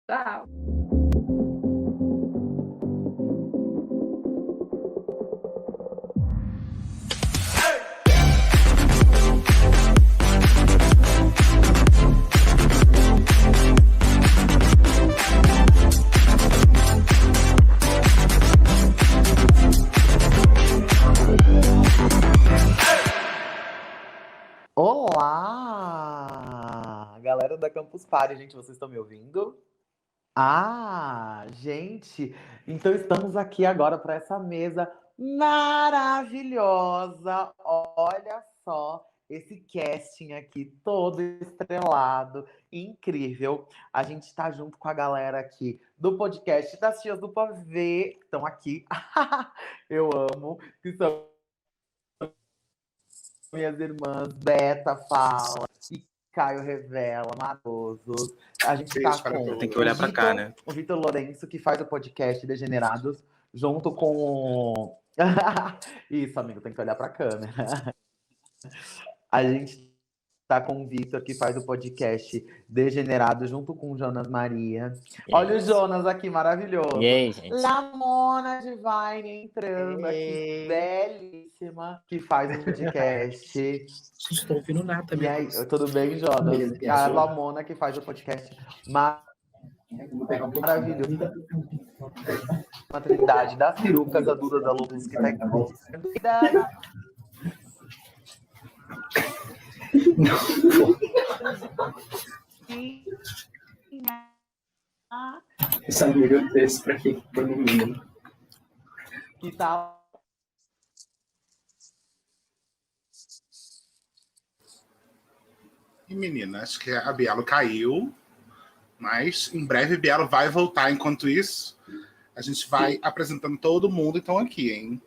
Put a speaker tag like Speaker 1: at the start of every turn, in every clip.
Speaker 1: Tchau.
Speaker 2: Olá! Galera da Campus Party, gente, vocês estão me ouvindo? Ah, gente, então estamos aqui agora para essa mesa maravilhosa. Olha só esse casting aqui todo estrelado, incrível. A gente está junto com a galera aqui do podcast das Tias do Pavê, que estão aqui. Eu amo, que são minhas irmãs Beta Fala e Caio Revela, Matoso. A gente tá com
Speaker 3: Tem que olhar pra cá, né?
Speaker 2: o Vitor Lourenço, que faz o podcast Degenerados, junto com. Isso, amigo, tem que olhar pra câmera. A gente tá com o Vitor, que faz o podcast Degenerado, junto com o Jonas Maria. Olha o Jonas aqui, maravilhoso.
Speaker 4: E aí, gente?
Speaker 2: Lamona Divine entrando aqui, belíssima, que faz o podcast.
Speaker 5: Não estou ouvindo nada.
Speaker 2: E aí, tudo bem, Jonas?
Speaker 5: Beleza,
Speaker 2: E a Lamona, que faz o podcast maravilhoso. Uma trindade das perucas, a Duda da Luz, que tá aqui.
Speaker 5: Essa amiga desse pra quem foi no mínimo.
Speaker 2: Que tá.
Speaker 3: E menina, acho que a Bielo caiu, mas em breve Bielo vai voltar. Enquanto isso, a gente vai apresentando todo mundo então aqui, hein?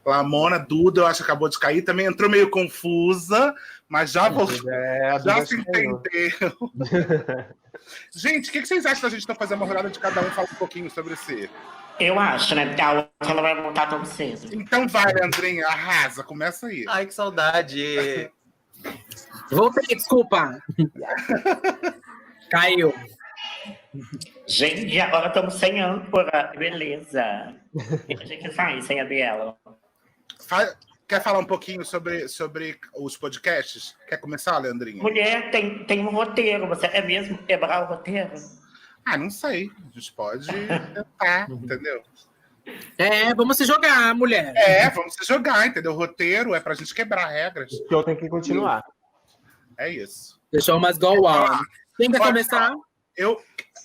Speaker 3: Lamona, Duda, eu acho que acabou de cair, também entrou meio confusa, mas já voltou, já se entendeu. Gente, o que vocês acham da gente fazer uma rodada de cada um falar um pouquinho sobre si?
Speaker 6: Eu acho, né? Porque a outra ela vai voltar tão cedo.
Speaker 3: Então vai, Leandrinha, arrasa, começa aí.
Speaker 4: Ai, que saudade.
Speaker 5: Voltei, desculpa. Caiu.
Speaker 6: Gente, agora estamos sem âncora. Beleza. A gente sai sem a Biela.
Speaker 3: Quer falar um pouquinho sobre os podcasts? Quer começar, Leandrinha?
Speaker 6: Mulher, tem um roteiro. Você é mesmo quebrar o roteiro?
Speaker 3: Ah, não sei. A gente pode tentar, entendeu?
Speaker 5: Vamos se jogar, mulher.
Speaker 3: Vamos se jogar, entendeu? O roteiro é pra gente quebrar regras.
Speaker 7: Eu tenho que continuar.
Speaker 3: É isso.
Speaker 5: Deixou umas go on. Quem quer começar?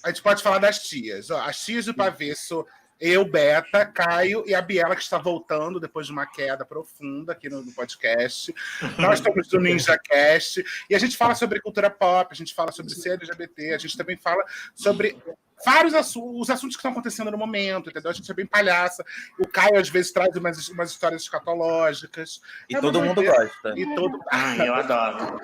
Speaker 3: A gente pode falar das tias. Ó, as tias do pavê sou eu, Beta, Caio e a Biela, que está voltando depois de uma queda profunda aqui no podcast. Nós estamos do NinjaCast e a gente fala sobre cultura pop, a gente fala sobre ser LGBT, a gente também fala sobre vários os assuntos que estão acontecendo no momento, entendeu? A gente é bem palhaça. O Caio, às vezes, traz umas histórias escatológicas.
Speaker 4: E todo mundo gosta.
Speaker 6: Eu adoro.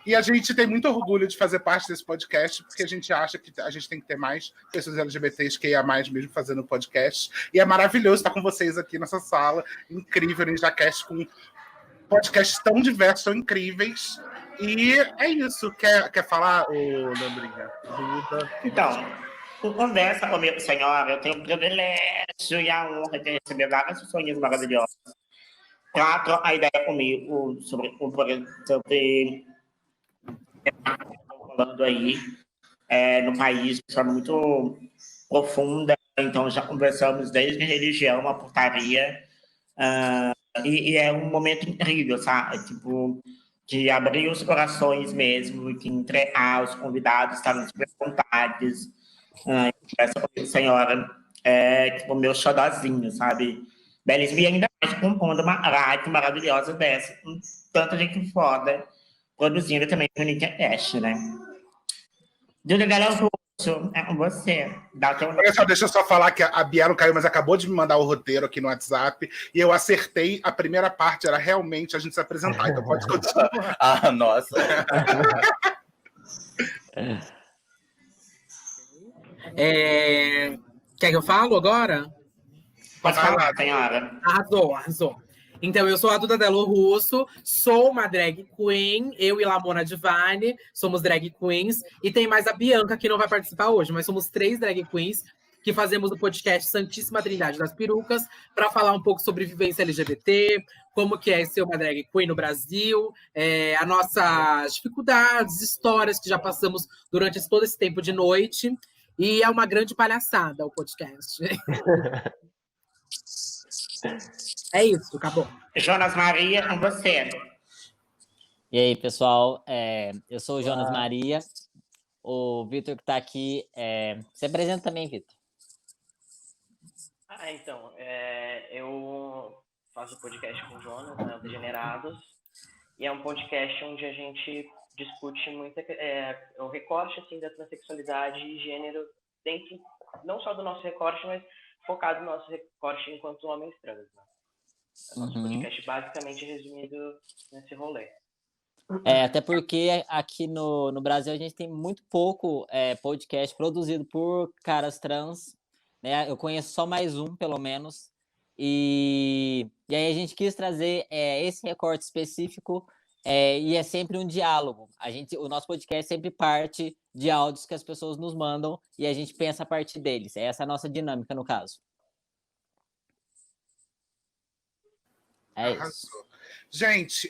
Speaker 3: E a gente tem muito orgulho de fazer parte desse podcast, porque a gente acha que a gente tem que ter mais pessoas LGBTs que ia mais mesmo fazendo podcast. E é maravilhoso estar com vocês aqui nessa sala incrível, NinjaCast, com podcasts tão diversos, tão incríveis. E é isso. Quer falar, Lambrinha?
Speaker 6: Então, por conversa comigo, senhora, eu tenho o privilégio e a honra de receber várias pessoas maravilhosas. Tratam a ideia comigo sobre falando aí no país de forma muito profunda, então já conversamos desde religião, a portaria, e é um momento incrível, sabe? Tipo, de abrir os corações mesmo, de entregar os convidados, estarem super vontades. Essa senhora é tipo meu xodozinho, sabe? Belíssimo, e ainda mais compondo uma rádio maravilhosa dessa, com tanta gente foda, produzindo também no NinjaCast, né? Duda Galantoso, é com você.
Speaker 3: Deixa eu só falar que a Bia não caiu, mas acabou de me mandar o roteiro aqui no WhatsApp e eu acertei. A primeira parte era realmente a gente se apresentar, então pode continuar.
Speaker 4: Ah, nossa.
Speaker 5: Quer que eu falo agora?
Speaker 6: Pode falar, senhora.
Speaker 5: Arrasou. Então, eu sou a Duda Delo Russo, sou uma drag queen, eu e Lamona Divine somos drag queens, e tem mais a Bianca, que não vai participar hoje, mas somos 3 drag queens que fazemos o podcast Santíssima Trindade das Perucas, para falar um pouco sobre vivência LGBT, como que é ser uma drag queen no Brasil, as nossas dificuldades, histórias que já passamos durante todo esse tempo de noite, e é uma grande palhaçada o podcast. É isso, acabou.
Speaker 6: Jonas Maria, com você.
Speaker 1: E aí, pessoal, eu sou o Jonas Maria, o Vitor que está aqui, se apresenta também, Vitor.
Speaker 7: Então, eu faço podcast com o Jonas, né, o Degenerados, e é um podcast onde a gente discute muito o recorte assim, da transexualidade e gênero dentro, não só do nosso recorte, mas focado no nosso recorte enquanto homens trans. Né? É nosso podcast basicamente resumido nesse rolê.
Speaker 1: Até porque aqui no Brasil a gente tem muito pouco podcast produzido por caras trans, né? Eu conheço só mais um, pelo menos, e aí a gente quis trazer esse recorte específico, e é sempre um diálogo. O nosso podcast sempre parte de áudios que as pessoas nos mandam e a gente pensa a partir deles. Essa é a nossa dinâmica, no caso. É isso.
Speaker 3: Gente,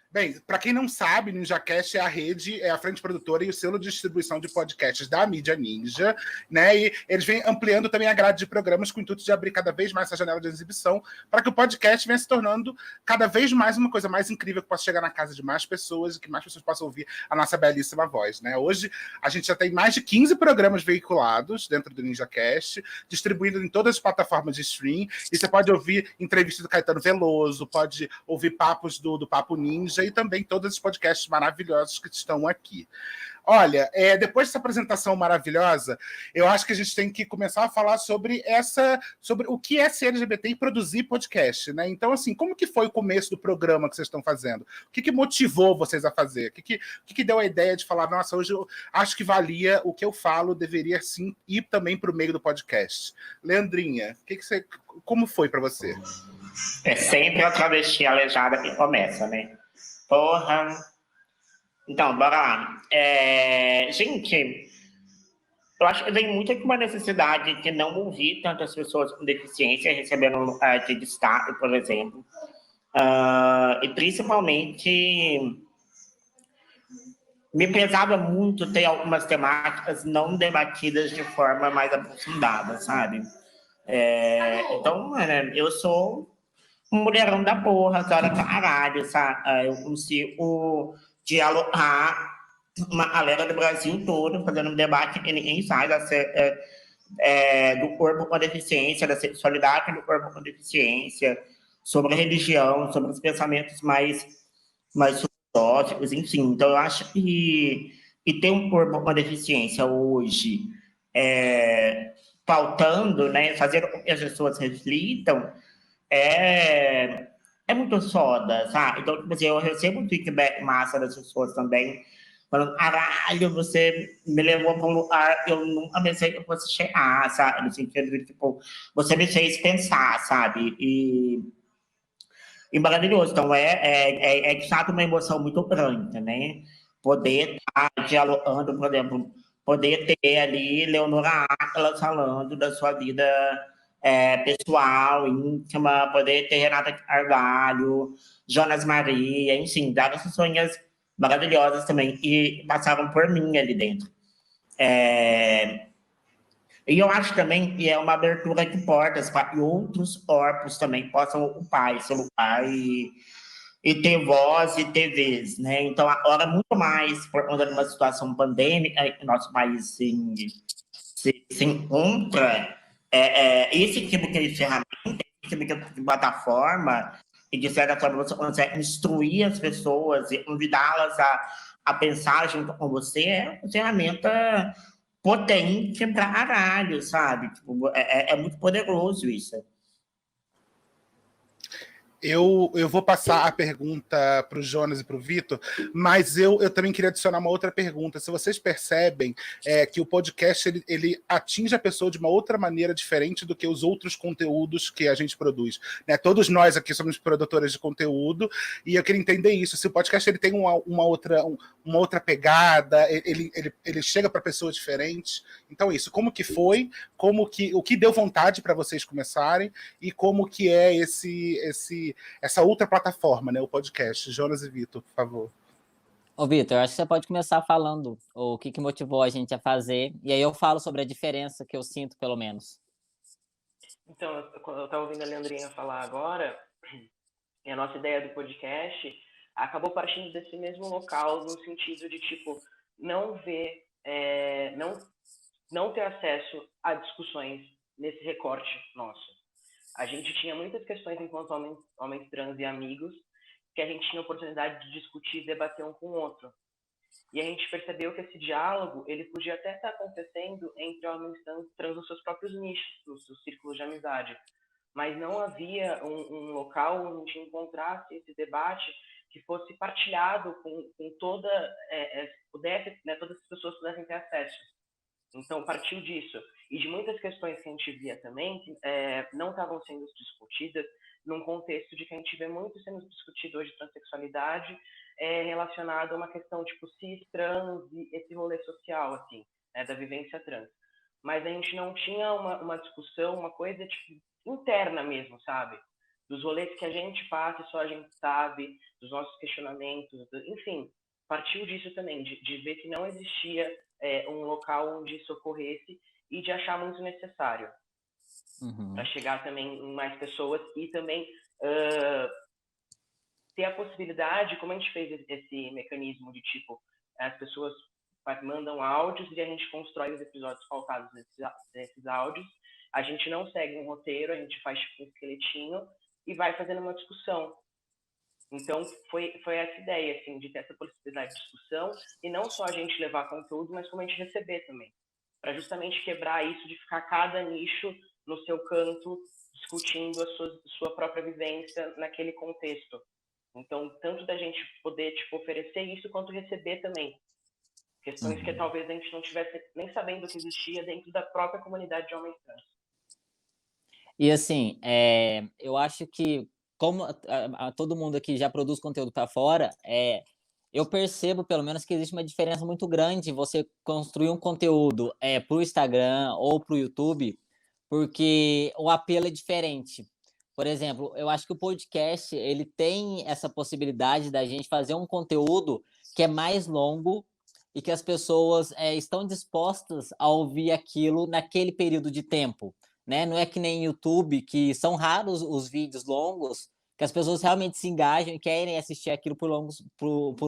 Speaker 3: bem, para quem não sabe, NinjaCast é a rede, é a frente produtora e o selo de distribuição de podcasts da mídia Ninja, né? E eles vêm ampliando também a grade de programas com o intuito de abrir cada vez mais essa janela de exibição para que o podcast venha se tornando cada vez mais uma coisa mais incrível que possa chegar na casa de mais pessoas e que mais pessoas possam ouvir a nossa belíssima voz, né? Hoje a gente já tem mais de 15 programas veiculados dentro do NinjaCast, distribuídos em todas as plataformas de stream, e você pode ouvir entrevistas do Caetano Veloso, pode ouvir papos do Papo Ninja e também todos os podcasts maravilhosos que estão aqui. Olha, depois dessa apresentação maravilhosa, eu acho que a gente tem que começar a falar sobre o que é ser LGBT e produzir podcast, né? Então, assim, como que foi o começo do programa que vocês estão fazendo? O que motivou vocês a fazer? O que deu a ideia de falar, nossa, hoje eu acho que valia o que eu falo, deveria sim ir também para o meio do podcast? Leandrinha, como foi para você?
Speaker 6: É sempre a travesti aleijada que começa, né? Porra. Então, bora lá. Gente, eu acho que vem muito aqui uma necessidade de não ouvir tantas pessoas com deficiência recebendo lugar de destaque, por exemplo. E principalmente me pesava muito ter algumas temáticas não debatidas de forma mais aprofundada, sabe? Então, eu sou um mulherão da porra, cara, caralho, sabe? Eu consigo dialogar uma galera do Brasil todo, fazendo um debate que ninguém sai do corpo com deficiência, da sexualidade do corpo com deficiência, sobre a religião, sobre os pensamentos mais filosóficos, enfim. Então, eu acho que ter um corpo com deficiência hoje, pautando, né, fazer com que as pessoas reflitam, é muito foda, sabe? Então, tipo assim, eu recebo um feedback massa das pessoas também, falando, caralho, você me levou para um lugar que eu nunca pensei que eu fosse chegar, sabe? No sentido de, tipo, você me fez pensar, sabe? E maravilhoso. Então, de fato uma emoção muito grande, né? Poder estar dialogando, por exemplo, poder ter ali Leonora Áquila falando da sua vida pessoal, íntima, poder ter Renata Carvalho, Jonas Maria, enfim, várias pessoas maravilhosas também, e passaram por mim ali dentro. E eu acho também que é uma abertura de portas para que outros corpos também possam ocupar esse lugar e ter voz e ter vez, né? Então, agora, muito mais por conta de uma situação pandêmica que o nosso país se encontra, esse tipo de ferramenta, esse tipo de plataforma, e de certa forma você consegue instruir as pessoas e convidá-las a pensar junto com você, é uma ferramenta potente pra caralho, sabe? Tipo, é muito poderoso isso.
Speaker 3: Eu vou passar a pergunta para o Jonas e para o Vitor, mas eu também queria adicionar uma outra pergunta. Se vocês percebem que o podcast ele atinge a pessoa de uma outra maneira diferente do que os outros conteúdos que a gente produz, né? Todos nós aqui somos produtores de conteúdo e eu queria entender isso. Se o podcast ele tem uma outra pegada, ele chega para pessoas diferentes. Então isso, como que foi? O que deu vontade para vocês começarem e como que é essa outra plataforma, né? O podcast. Jonas e Vitor, por favor.
Speaker 1: Ô, Vitor, acho que você pode começar falando o que motivou a gente a fazer, e aí eu falo sobre a diferença que eu sinto, pelo menos.
Speaker 7: Então, eu estava ouvindo a Leandrinha falar agora, e a nossa ideia do podcast acabou partindo desse mesmo local, no sentido de, tipo, não ver, não ter acesso a discussões nesse recorte nosso. A gente tinha muitas questões enquanto homens trans e amigos que a gente tinha oportunidade de discutir e debater um com o outro. E a gente percebeu que esse diálogo ele podia até estar acontecendo entre homens trans nos seus próprios nichos, nos seus círculos de amizade. Mas não havia um local onde encontrasse esse debate que fosse partilhado com todas as pessoas pudessem ter acesso. Então, partiu disso. E de muitas questões que a gente via também, que não estavam sendo discutidas, num contexto de que a gente vê muito sendo discutido hoje transexualidade, relacionado a uma questão tipo cis, trans e esse rolê social, assim, da vivência trans. Mas a gente não tinha uma discussão, uma coisa tipo, interna mesmo, sabe? Dos rolês que a gente passa e só a gente sabe, dos nossos questionamentos, enfim, partiu disso também, de ver que não existia um local onde isso ocorresse e de achar muito necessário para chegar também em mais pessoas e também ter a possibilidade, como a gente fez esse mecanismo de tipo, as pessoas mandam áudios e a gente constrói os episódios pautados nesses áudios, a gente não segue um roteiro, a gente faz tipo um esqueletinho e vai fazendo uma discussão. Então, foi essa ideia, assim, de ter essa possibilidade de discussão e não só a gente levar conteúdo, mas como a gente receber também. Para justamente quebrar isso de ficar cada nicho no seu canto, discutindo a sua própria vivência naquele contexto. Então, tanto da gente poder tipo, oferecer isso, quanto receber também. Questões que talvez a gente não tivesse nem sabendo que existia dentro da própria comunidade de homens trans.
Speaker 1: E assim, eu acho que, como todo mundo aqui já produz conteúdo para fora, eu percebo, pelo menos, que existe uma diferença muito grande você construir um conteúdo para o Instagram ou para o YouTube, porque o apelo é diferente. Por exemplo, eu acho que o podcast ele tem essa possibilidade da gente fazer um conteúdo que é mais longo e que as pessoas estão dispostas a ouvir aquilo naquele período de tempo. Né? Não é que nem YouTube, que são raros os vídeos longos, que as pessoas realmente se engajam e querem assistir aquilo por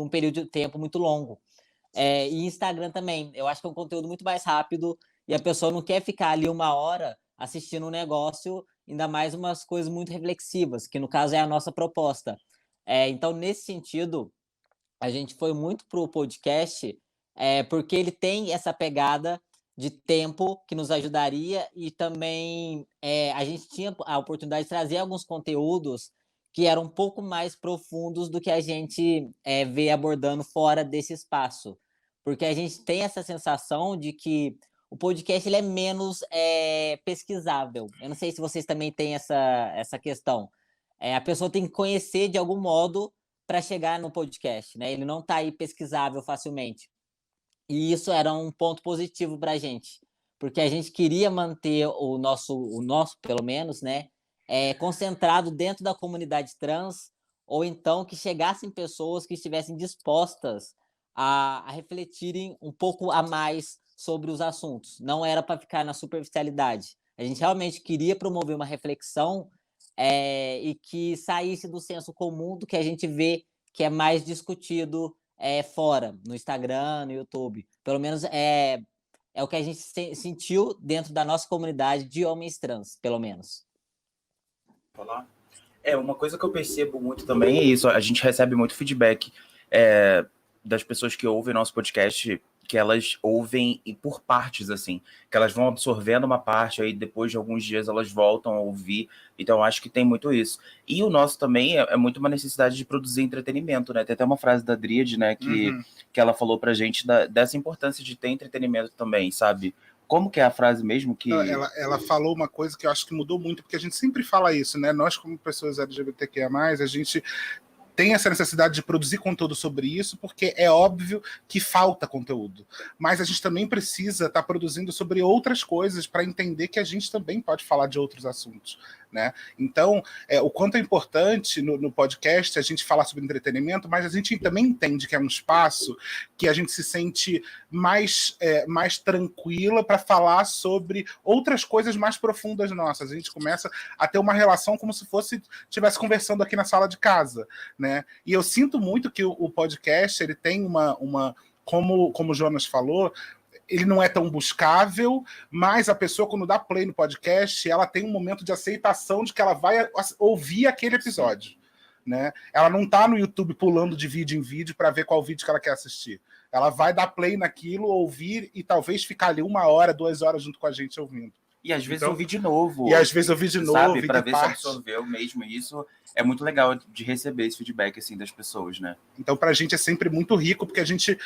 Speaker 1: um período de tempo muito longo. E Instagram também, eu acho que é um conteúdo muito mais rápido e a pessoa não quer ficar ali 1 hora assistindo um negócio, ainda mais umas coisas muito reflexivas, que no caso é a nossa proposta. Então, nesse sentido, a gente foi muito para o podcast, porque ele tem essa pegada de tempo que nos ajudaria e também a gente tinha a oportunidade de trazer alguns conteúdos que eram um pouco mais profundos do que a gente vê abordando fora desse espaço. Porque a gente tem essa sensação de que o podcast ele é menos pesquisável. Eu não sei se vocês também têm essa questão. A pessoa tem que conhecer de algum modo para chegar no podcast, né? Ele não está aí pesquisável facilmente. E isso era um ponto positivo para a gente, porque a gente queria manter o nosso pelo menos, né, concentrado dentro da comunidade trans, ou então que chegassem pessoas que estivessem dispostas a refletirem um pouco a mais sobre os assuntos. Não era para ficar na superficialidade. A gente realmente queria promover uma reflexão e que saísse do senso comum do que a gente vê que é mais discutido fora, no Instagram, no YouTube. Pelo menos é o que a gente sentiu dentro da nossa comunidade de homens trans, pelo menos.
Speaker 8: Falar? Uma coisa que eu percebo muito também é isso, a gente recebe muito feedback das pessoas que ouvem nosso podcast que elas ouvem por partes, assim, que elas vão absorvendo uma parte, aí depois de alguns dias elas voltam a ouvir. Então, eu acho que tem muito isso. E o nosso também é muito uma necessidade de produzir entretenimento, né? Tem até uma frase da Dríade, né, que ela falou pra gente dessa importância de ter entretenimento também, sabe? Como que é a frase mesmo que...
Speaker 3: Ela falou uma coisa que eu acho que mudou muito, porque a gente sempre fala isso, né? Nós, como pessoas LGBTQIA+, a gente tem essa necessidade de produzir conteúdo sobre isso, porque é óbvio que falta conteúdo. Mas a gente também precisa estar produzindo sobre outras coisas para entender que a gente também pode falar de outros assuntos, né? Então, o quanto é importante no podcast a gente falar sobre entretenimento, mas a gente também entende que é um espaço que a gente se sente mais tranquila para falar sobre outras coisas mais profundas nossas. A gente começa a ter uma relação como se estivesse conversando aqui na sala de casa, né? E eu sinto muito que o podcast ele tem como o Jonas falou, ele não é tão buscável, mas a pessoa, quando dá play no podcast, ela tem um momento de aceitação de que ela vai ouvir aquele episódio, né? Ela não está no YouTube pulando de vídeo em vídeo para ver qual vídeo que ela quer assistir. Ela vai dar play naquilo, ouvir e talvez ficar ali 1 hora, 2 horas junto com a gente ouvindo.
Speaker 8: E às vezes ouvir de novo.
Speaker 3: E às vezes ouvir de novo.
Speaker 8: Sabe, para ver se absorveu mesmo isso. É muito legal de receber esse feedback assim das pessoas, né?
Speaker 3: Então, pra gente é sempre muito rico, porque a gente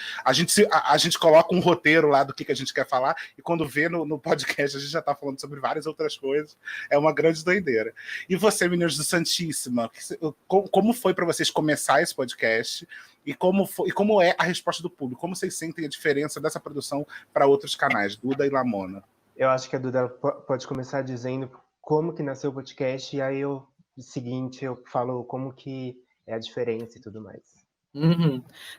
Speaker 3: coloca um roteiro lá do que a gente quer falar, e quando vê no podcast, a gente já tá falando sobre várias outras coisas. É uma grande doideira. E você, meninos do Santíssima, como foi para vocês começar esse podcast? E como é a resposta do público? Como vocês sentem a diferença dessa produção para outros canais, Duda e Lamona?
Speaker 9: Eu acho que a Duda pode começar dizendo como que nasceu o podcast, e aí eu falo como que é a diferença e tudo mais.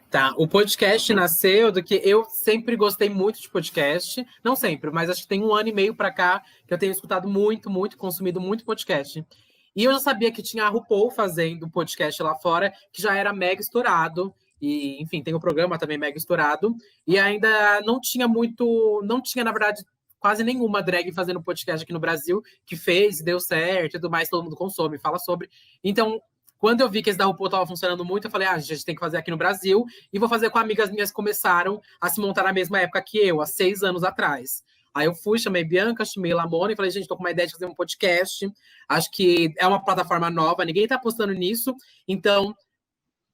Speaker 5: Tá, o podcast nasceu do que eu sempre gostei muito de podcast, não sempre, mas acho que tem 1 ano e meio pra cá que eu tenho escutado muito, consumido muito podcast. E eu já sabia que tinha a RuPaul fazendo podcast lá fora, que já era mega estourado. E, enfim, tem o programa também mega estourado. E ainda não tinha, na verdade, quase nenhuma drag fazendo podcast aqui no Brasil, que fez, deu certo e tudo mais, todo mundo consome, fala sobre. Então, quando eu vi que esse da RuPaul estava funcionando muito, eu falei, a gente tem que fazer aqui no Brasil, e vou fazer com amigas minhas que começaram a se montar na mesma época que eu, há 6 anos atrás. Aí eu fui, chamei Bianca, chamei Lamona e falei, gente, tô com uma ideia de fazer um podcast, acho que é uma plataforma nova, ninguém tá apostando nisso, então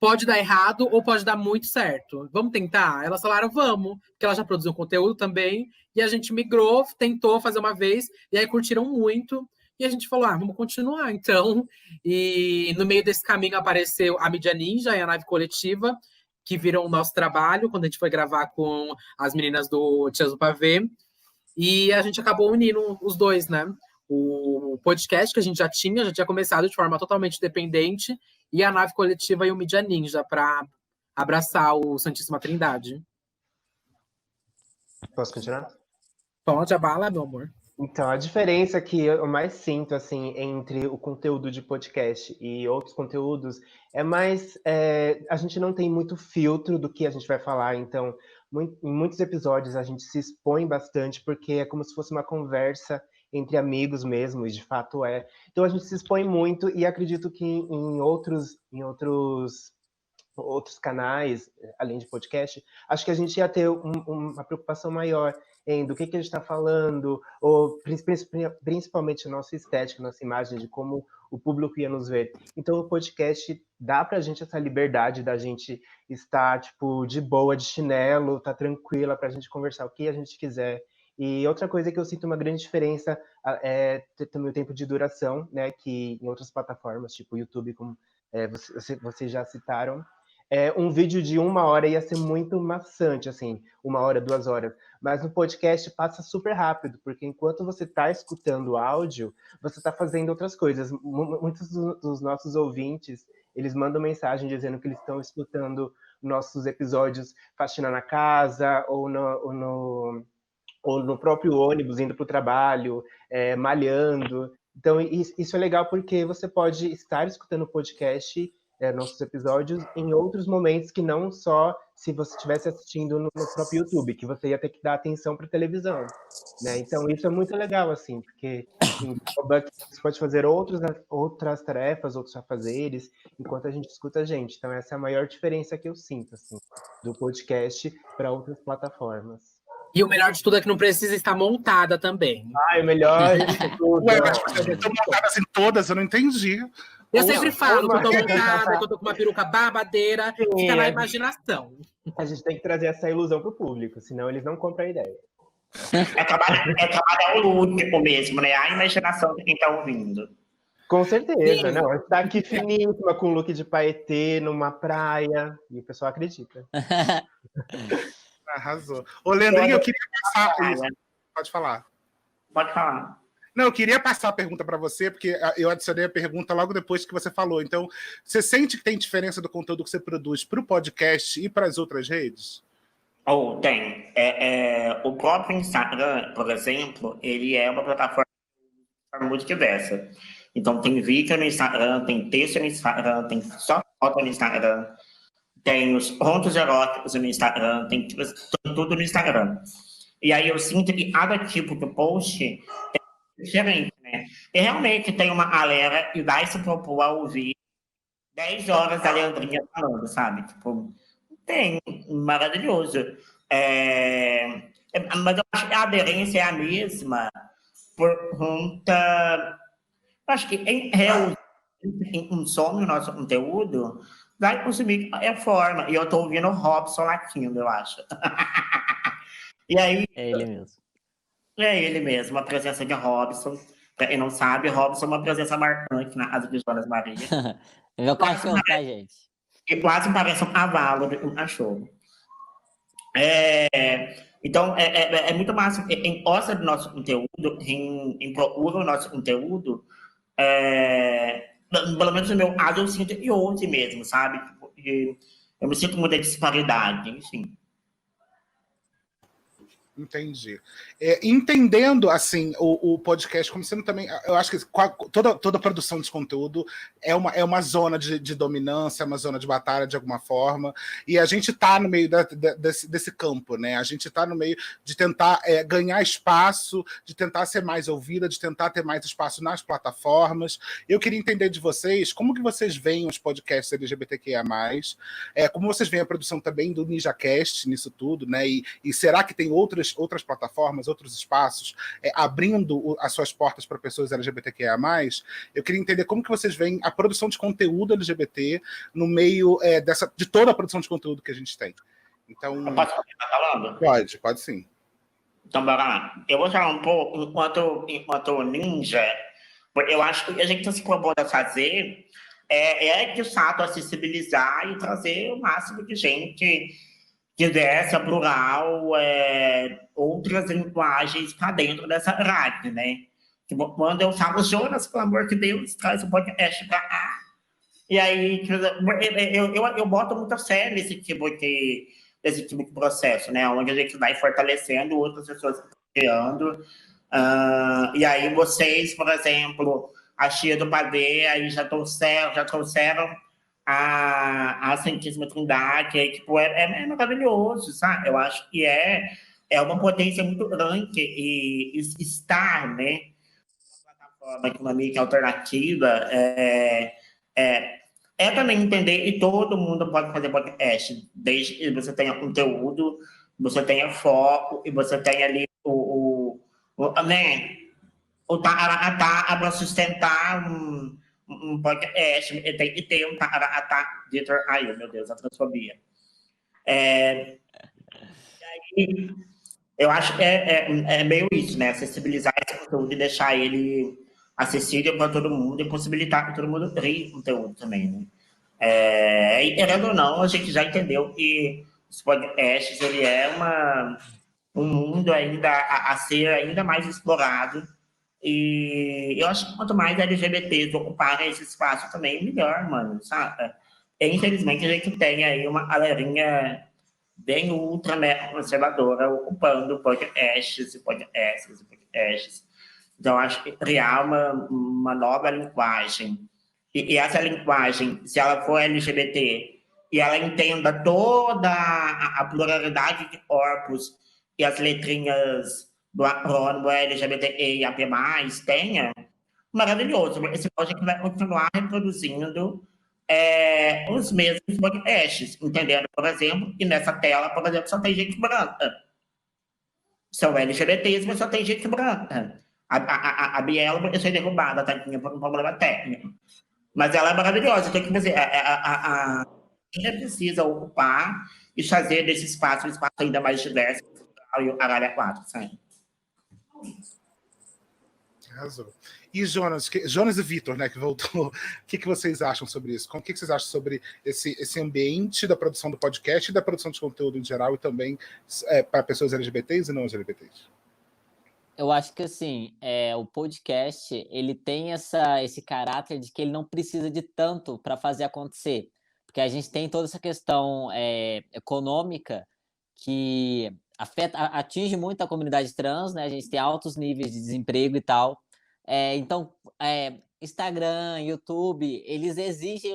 Speaker 5: pode dar errado ou pode dar muito certo. Vamos tentar? Elas falaram, vamos, porque elas já produziam conteúdo também, e a gente migrou, tentou fazer uma vez, e aí curtiram muito, e a gente falou, vamos continuar, então. E no meio desse caminho apareceu a Mídia Ninja e a Nave Coletiva, que viram o nosso trabalho, quando a gente foi gravar com as meninas do Tias do Pavê, e a gente acabou unindo os dois, né? O podcast que a gente já tinha começado de forma totalmente independente, e a Nave Coletiva e o Mídia Ninja para abraçar o Santíssima Trindade.
Speaker 9: Posso continuar?
Speaker 5: Pode, abala, meu amor.
Speaker 9: Então, a diferença que eu mais sinto, assim, entre o conteúdo de podcast e outros conteúdos é mais... a gente não tem muito filtro do que a gente vai falar, então, em muitos episódios a gente se expõe bastante, porque é como se fosse uma conversa entre amigos mesmo, e de fato é. Então a gente se expõe muito, e acredito que em outros canais, além de podcast, acho que a gente ia ter uma preocupação maior em do que a gente está falando, ou principalmente a nossa estética, nossa imagem, de como o público ia nos ver. Então o podcast dá pra gente essa liberdade da gente estar, tipo, de boa, de chinelo, tá tranquila pra gente conversar o que a gente quiser. E outra coisa que eu sinto uma grande diferença é também o tempo de duração, né? Que em outras plataformas, tipo YouTube, como vocês já citaram, um vídeo de 1 hora ia ser muito maçante, assim, 1 hora, 2 horas. Mas no podcast passa super rápido, porque enquanto você está escutando o áudio, você está fazendo outras coisas. Muitos dos nossos ouvintes, eles mandam mensagem dizendo que eles estão escutando nossos episódios faxina na casa, ou no próprio ônibus, indo para o trabalho, malhando. Então, isso é legal porque você pode estar escutando o podcast, nossos episódios, em outros momentos que não só se você estivesse assistindo no próprio YouTube, que você ia ter que dar atenção para a televisão, né? Então, isso é muito legal, assim, porque Você pode fazer outras tarefas, outros afazeres, enquanto a gente escuta a gente. Então, essa é a maior diferença que eu sinto, assim, do podcast para outras plataformas.
Speaker 5: E o melhor de tudo é que não precisa estar montada também.
Speaker 9: Ai, o melhor de tudo.
Speaker 3: Ué, mas eu tô montada assim todas, eu não entendi.
Speaker 5: Eu sempre falo que eu tô montada, que eu tô com uma peruca babadeira, fica na imaginação.
Speaker 9: A gente tem que trazer essa ilusão pro público, senão eles não compram a ideia.
Speaker 6: É trabalhar o lúdico mesmo, né? A imaginação de quem tá ouvindo.
Speaker 9: Com certeza,
Speaker 5: Sim.
Speaker 9: não. Tá aqui finíssima, com look de paetê, numa praia, e o pessoal acredita.
Speaker 3: Arrasou. Ô, Leandrinho, eu queria passar isso. Pode falar.
Speaker 6: Pode falar.
Speaker 3: Não, eu queria passar a pergunta para você, porque eu adicionei a pergunta logo depois que você falou. Então, você sente que tem diferença do conteúdo que você produz para o podcast e para as outras redes?
Speaker 6: Tem. O próprio Instagram, por exemplo, ele é uma plataforma muito diversa. Então, tem vídeo no Instagram, tem texto no Instagram, tem só foto no Instagram, tem os pontos eróticos no Instagram, tem tudo no Instagram. E aí eu sinto que cada tipo de post é diferente, né? E realmente tem uma galera que vai se propor a ouvir 10 horas da Leandrinha falando, sabe? Tipo, tem, maravilhoso. Mas eu acho que a aderência é a mesma por conta... Eu acho que em consome o nosso conteúdo, vai consumir a forma. E eu tô ouvindo o Robson latindo, eu acho. E aí...
Speaker 1: É ele mesmo.
Speaker 6: É ele mesmo, a presença de Robson. Pra quem não sabe, Robson é uma presença marcante na Casa de Jonas Maria.
Speaker 1: Meu cachorro, tá, gente?
Speaker 6: E quase parece um cavalo de um cachorro. Então, é muito massa. Quem gosta do nosso conteúdo, quem procura o nosso conteúdo, pelo menos no meu caso, eu sinto que ouve mesmo, sabe? Eu me sinto muita disparidade, enfim.
Speaker 3: Entendi. Entendendo, assim, o podcast, como sendo também... Eu acho que toda produção de conteúdo é uma zona de dominância, é uma zona de batalha, de alguma forma, e a gente está no meio desse campo, né? A gente está no meio de tentar ganhar espaço, de tentar ser mais ouvida, de tentar ter mais espaço nas plataformas. Eu queria entender de vocês, como que vocês veem os podcasts LGBTQIA+, como vocês veem a produção também do NinjaCast nisso tudo, né? E será que tem outras plataformas, outros espaços, abrindo as suas portas para pessoas LGBTQIA+, eu queria entender como que vocês veem a produção de conteúdo LGBT no meio de toda a produção de conteúdo que a gente tem. Então,
Speaker 6: Eu posso continuar falando?
Speaker 3: Pode sim.
Speaker 6: Então, bora lá. Eu vou falar um pouco enquanto ninja, porque eu acho que o que a gente está se propondo a fazer de fato, acessibilizar e trazer o máximo de gente diversa, plural, outras linguagens para dentro dessa rádio, né? Tipo, quando eu falo, Jonas, pelo amor de Deus, traz o podcast para cá. E aí, eu boto muita fé nesse tipo de processo, né? Onde a gente vai fortalecendo, outras pessoas criando. E aí, vocês, por exemplo, a Chia do Padê, aí já trouxeram a Santíssima Trindade, tipo, é maravilhoso, sabe? Eu acho que é uma potência muito grande e estar, né, uma plataforma econômica alternativa também entender que todo mundo pode fazer podcast, desde que você tenha conteúdo, você tenha foco e você tenha ali o para sustentar um podcast, tem que ter um Vitor, ai meu Deus, a transfobia. Eu acho que é meio isso, né? Acessibilizar esse conteúdo e deixar ele acessível para todo mundo e possibilitar que todo mundo crie conteúdo também, né? E querendo ou não, a gente já entendeu que os podcasts, ele é um mundo ainda a ser ainda mais explorado. E eu acho que quanto mais LGBTs ocuparem esse espaço também, melhor, mano, sabe? Infelizmente, a gente tem aí uma galerinha bem ultra mega conservadora ocupando podcasts. Então, acho que criar uma nova linguagem. E essa linguagem, se ela for LGBT e ela entenda toda a pluralidade de corpos e as letrinhas do acrônimo LGBTQIAP+, tenha, maravilhoso. Esse projeto vai continuar reproduzindo os mesmos podcasts, entendendo? Por exemplo, que nessa tela, por exemplo, só tem gente branca. São LGBTs, mas só tem gente branca. A Biela vai ser derrubada, tadinha, por um problema técnico. Mas ela é maravilhosa. Então, quer dizer, ainda precisa ocupar e fazer desse espaço um espaço ainda mais diverso, a área 4, sabe?
Speaker 3: Arrasou. E Jonas e Vitor, né, que voltou, o que vocês acham sobre isso? O que vocês acham sobre esse ambiente da produção do podcast e da produção de conteúdo em geral e também para pessoas LGBTs e não LGBTs?
Speaker 1: Eu acho que, assim, o podcast, ele tem esse caráter de que ele não precisa de tanto para fazer acontecer. Porque a gente tem toda essa questão econômica que atinge muito a comunidade trans, né? A gente tem altos níveis de desemprego e tal. Então, Instagram, YouTube, eles exigem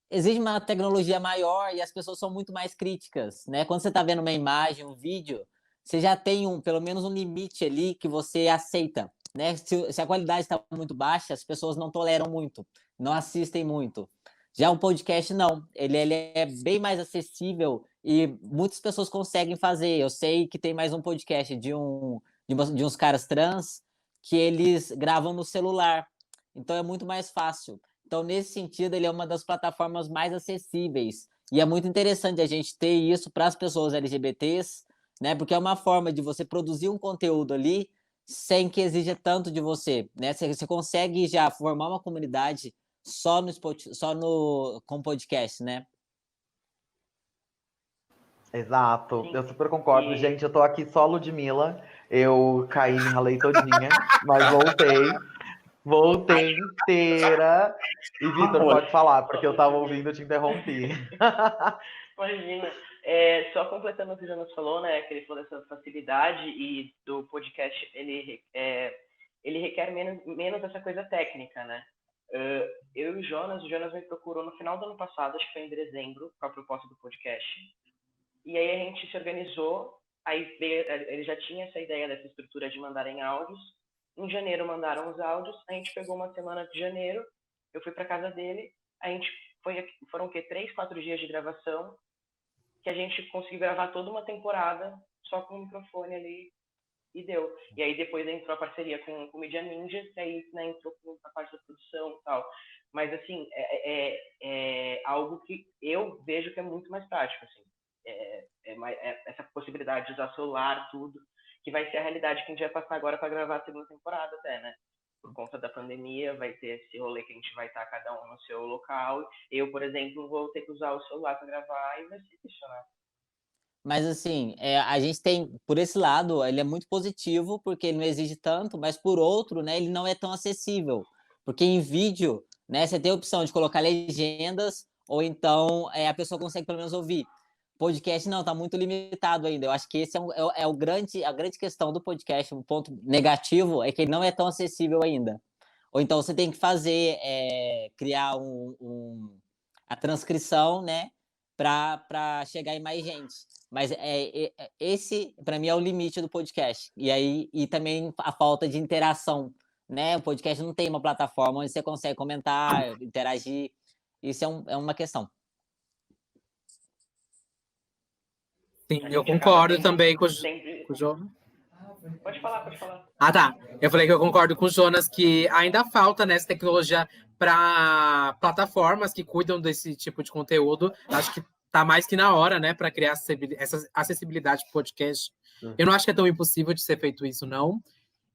Speaker 1: exige uma tecnologia maior e as pessoas são muito mais críticas, né? Quando você está vendo uma imagem, um vídeo, você já tem pelo menos um limite ali que você aceita, né? Se a qualidade está muito baixa, as pessoas não toleram muito, não assistem muito. Já o podcast, não. Ele é bem mais acessível e muitas pessoas conseguem fazer. Eu sei que tem mais um podcast de uns caras trans que eles gravam no celular. Então, é muito mais fácil. Então, nesse sentido, ele é uma das plataformas mais acessíveis. E é muito interessante a gente ter isso para as pessoas LGBTs, né? Porque é uma forma de você produzir um conteúdo ali sem que exija tanto de você, né? Você consegue já formar uma comunidade com podcast, né?
Speaker 2: Exato, eu super concordo. Gente, eu tô aqui só Ludmilla. Eu caí, me ralei todinha, mas voltei inteira. E Vitor, pode falar, porque eu tava ouvindo, eu te interrompi.
Speaker 7: Imagina. Só completando o que o Jonas falou, né, que ele falou dessa facilidade e do podcast, ele requer menos essa coisa técnica, né? Eu e o Jonas me procurou no final do ano passado, acho que foi em dezembro, com a proposta do podcast. E aí a gente se organizou, aí ele já tinha essa ideia dessa estrutura de mandarem áudios. Em janeiro mandaram os áudios, a gente pegou uma semana de janeiro, eu fui para casa dele, foram 3, 4 dias de gravação, que a gente conseguiu gravar toda uma temporada só com o microfone ali e deu. E aí depois entrou a parceria com o Media Ninja, que aí, né, entrou com a parte da produção e tal. Mas, assim, é algo que eu vejo que é muito mais prático, assim. Essa possibilidade de usar celular, tudo, que vai ser a realidade que a gente vai passar agora para gravar a segunda temporada até, né? Por conta da pandemia, vai ter esse rolê que a gente vai estar cada um no seu local. Eu, por exemplo, vou ter que usar o celular para gravar e vai ser isso, né?
Speaker 1: Mas, assim, a gente tem, por esse lado, ele é muito positivo, porque ele não exige tanto, mas, por outro, né, ele não é tão acessível. Porque em vídeo, né, você tem a opção de colocar legendas, ou então a pessoa consegue pelo menos ouvir. Podcast não, está muito limitado ainda. Eu acho que esse a grande questão do podcast, um ponto negativo, é que ele não é tão acessível ainda. Ou então você tem que criar a transcrição, né, para chegar em mais gente. Mas esse, para mim, é o limite do podcast. E também a falta de interação, né? O podcast não tem uma plataforma onde você consegue comentar, interagir. Isso é uma questão.
Speaker 5: Sim, eu concordo também com o Jonas.
Speaker 7: Pode falar.
Speaker 5: Ah, tá. Eu falei que eu concordo com o Jonas que ainda falta nessa tecnologia para plataformas que cuidam desse tipo de conteúdo. Acho que tá mais que na hora, né, para criar essa acessibilidade para o podcast. Eu não acho que é tão impossível de ser feito isso, não.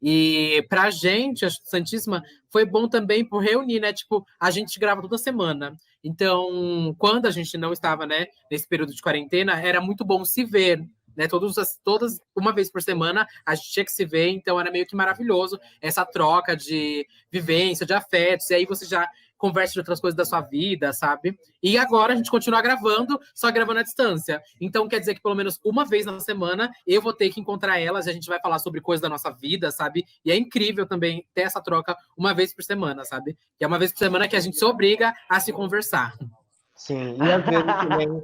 Speaker 5: E pra gente, a Santíssima, foi bom também por reunir, né? Tipo, a gente grava toda semana. Então, quando a gente não estava, né, nesse período de quarentena, era muito bom se ver, né? Todas, uma vez por semana, a gente tinha que se ver, então era meio que maravilhoso essa troca de vivência, de afetos, e aí você já conversa de outras coisas da sua vida, sabe? E agora a gente continua gravando, só gravando à distância. Então quer dizer que pelo menos uma vez na semana eu vou ter que encontrar elas e a gente vai falar sobre coisas da nossa vida, sabe? E é incrível também ter essa troca uma vez por semana, sabe? E é uma vez por semana que a gente se obriga a se conversar.
Speaker 9: Sim, e às vezes também,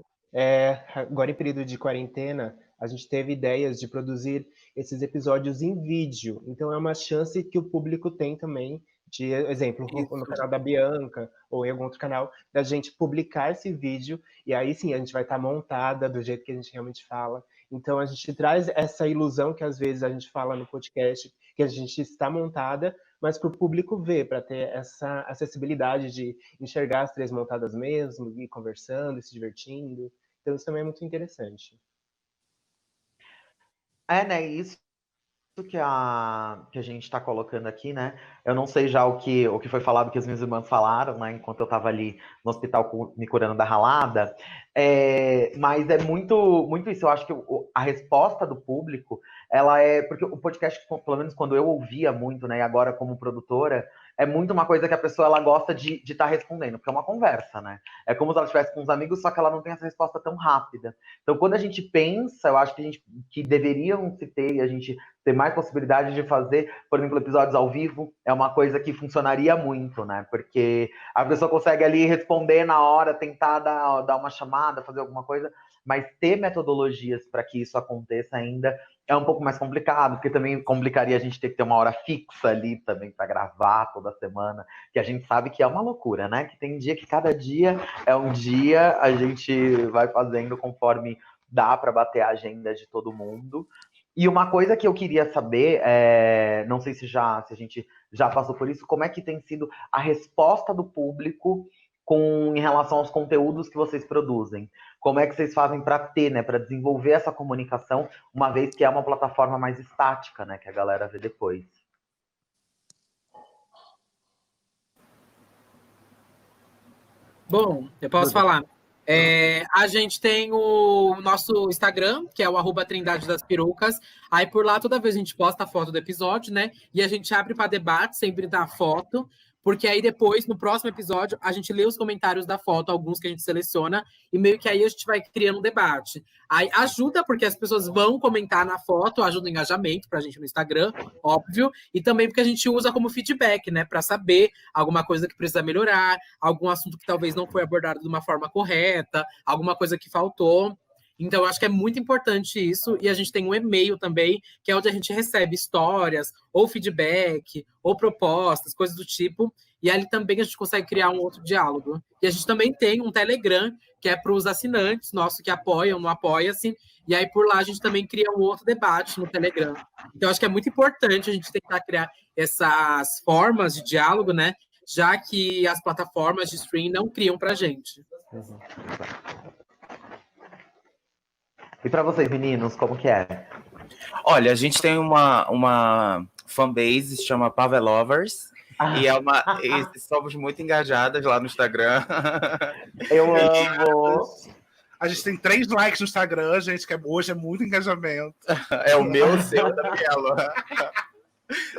Speaker 9: agora em período de quarentena, a gente teve ideias de produzir esses episódios em vídeo. Então é uma chance que o público tem também, de exemplo, no canal da Bianca ou em algum outro canal, da gente publicar esse vídeo, e aí sim a gente vai estar montada do jeito que a gente realmente fala. Então a gente traz essa ilusão que às vezes a gente fala no podcast, que a gente está montada, mas para o público ver, para ter essa acessibilidade de enxergar as três montadas mesmo, e conversando, e se divertindo. Então isso também é muito interessante.
Speaker 2: Né? Isso que a gente está colocando aqui, né? Eu não sei já o que foi falado, que as minhas irmãs falaram, né? Enquanto eu estava ali no hospital me curando da ralada. Mas é muito, muito isso. Eu acho que a resposta do público, ela é... Porque o podcast, pelo menos quando eu ouvia muito, né? E agora como produtora, é muito uma coisa que a pessoa ela gosta de estar respondendo, porque é uma conversa, né? É como se ela estivesse com os amigos, só que ela não tem essa resposta tão rápida. Então, quando a gente pensa, eu acho que deveriam se ter, e a gente ter mais possibilidade de fazer, por exemplo, episódios ao vivo, é uma coisa que funcionaria muito, né? Porque a pessoa consegue ali responder na hora, tentar dar uma chamada, fazer alguma coisa, mas ter metodologias para que isso aconteça ainda é um pouco mais complicado, porque também complicaria a gente ter que ter uma hora fixa ali também para gravar toda semana, que a gente sabe que é uma loucura, né? Que tem dia que cada dia é um dia, a gente vai fazendo conforme dá para bater a agenda de todo mundo. E uma coisa que eu queria saber, não sei se a gente já passou por isso, como é que tem sido a resposta do público em relação aos conteúdos que vocês produzem? Como é que vocês fazem para ter, né, para desenvolver essa comunicação, uma vez que é uma plataforma mais estática, né, que a galera vê depois?
Speaker 5: Bom, eu posso falar. A gente tem o nosso Instagram, que é o @Trindade das Perucas. Aí por lá toda vez a gente posta a foto do episódio, né? E a gente abre para debate, sempre dá foto. Porque aí depois, no próximo episódio, a gente lê os comentários da foto, alguns que a gente seleciona, e meio que aí a gente vai criando um debate. Aí ajuda, porque as pessoas vão comentar na foto, ajuda o engajamento pra gente no Instagram, óbvio, e também porque a gente usa como feedback, né? Pra saber alguma coisa que precisa melhorar, algum assunto que talvez não foi abordado de uma forma correta, alguma coisa que faltou. Então, eu acho que é muito importante isso. E a gente tem um e-mail também, que é onde a gente recebe histórias, ou feedback, ou propostas, coisas do tipo. E ali também a gente consegue criar um outro diálogo. E a gente também tem um Telegram, que é para os assinantes nossos que apoiam no Apoia-se. E aí, por lá, a gente também cria um outro debate no Telegram. Então, acho que é muito importante a gente tentar criar essas formas de diálogo, né? Já que as plataformas de streaming não criam para a gente.
Speaker 2: Uhum. E para vocês, meninos, como que é?
Speaker 8: Olha, a gente tem uma fanbase, se chama Pavelovers, e somos muito engajadas lá no Instagram.
Speaker 2: Eu amo!
Speaker 3: A gente tem 3 likes no Instagram, gente, que hoje é muito engajamento.
Speaker 8: É o meu, o seu, da Biela.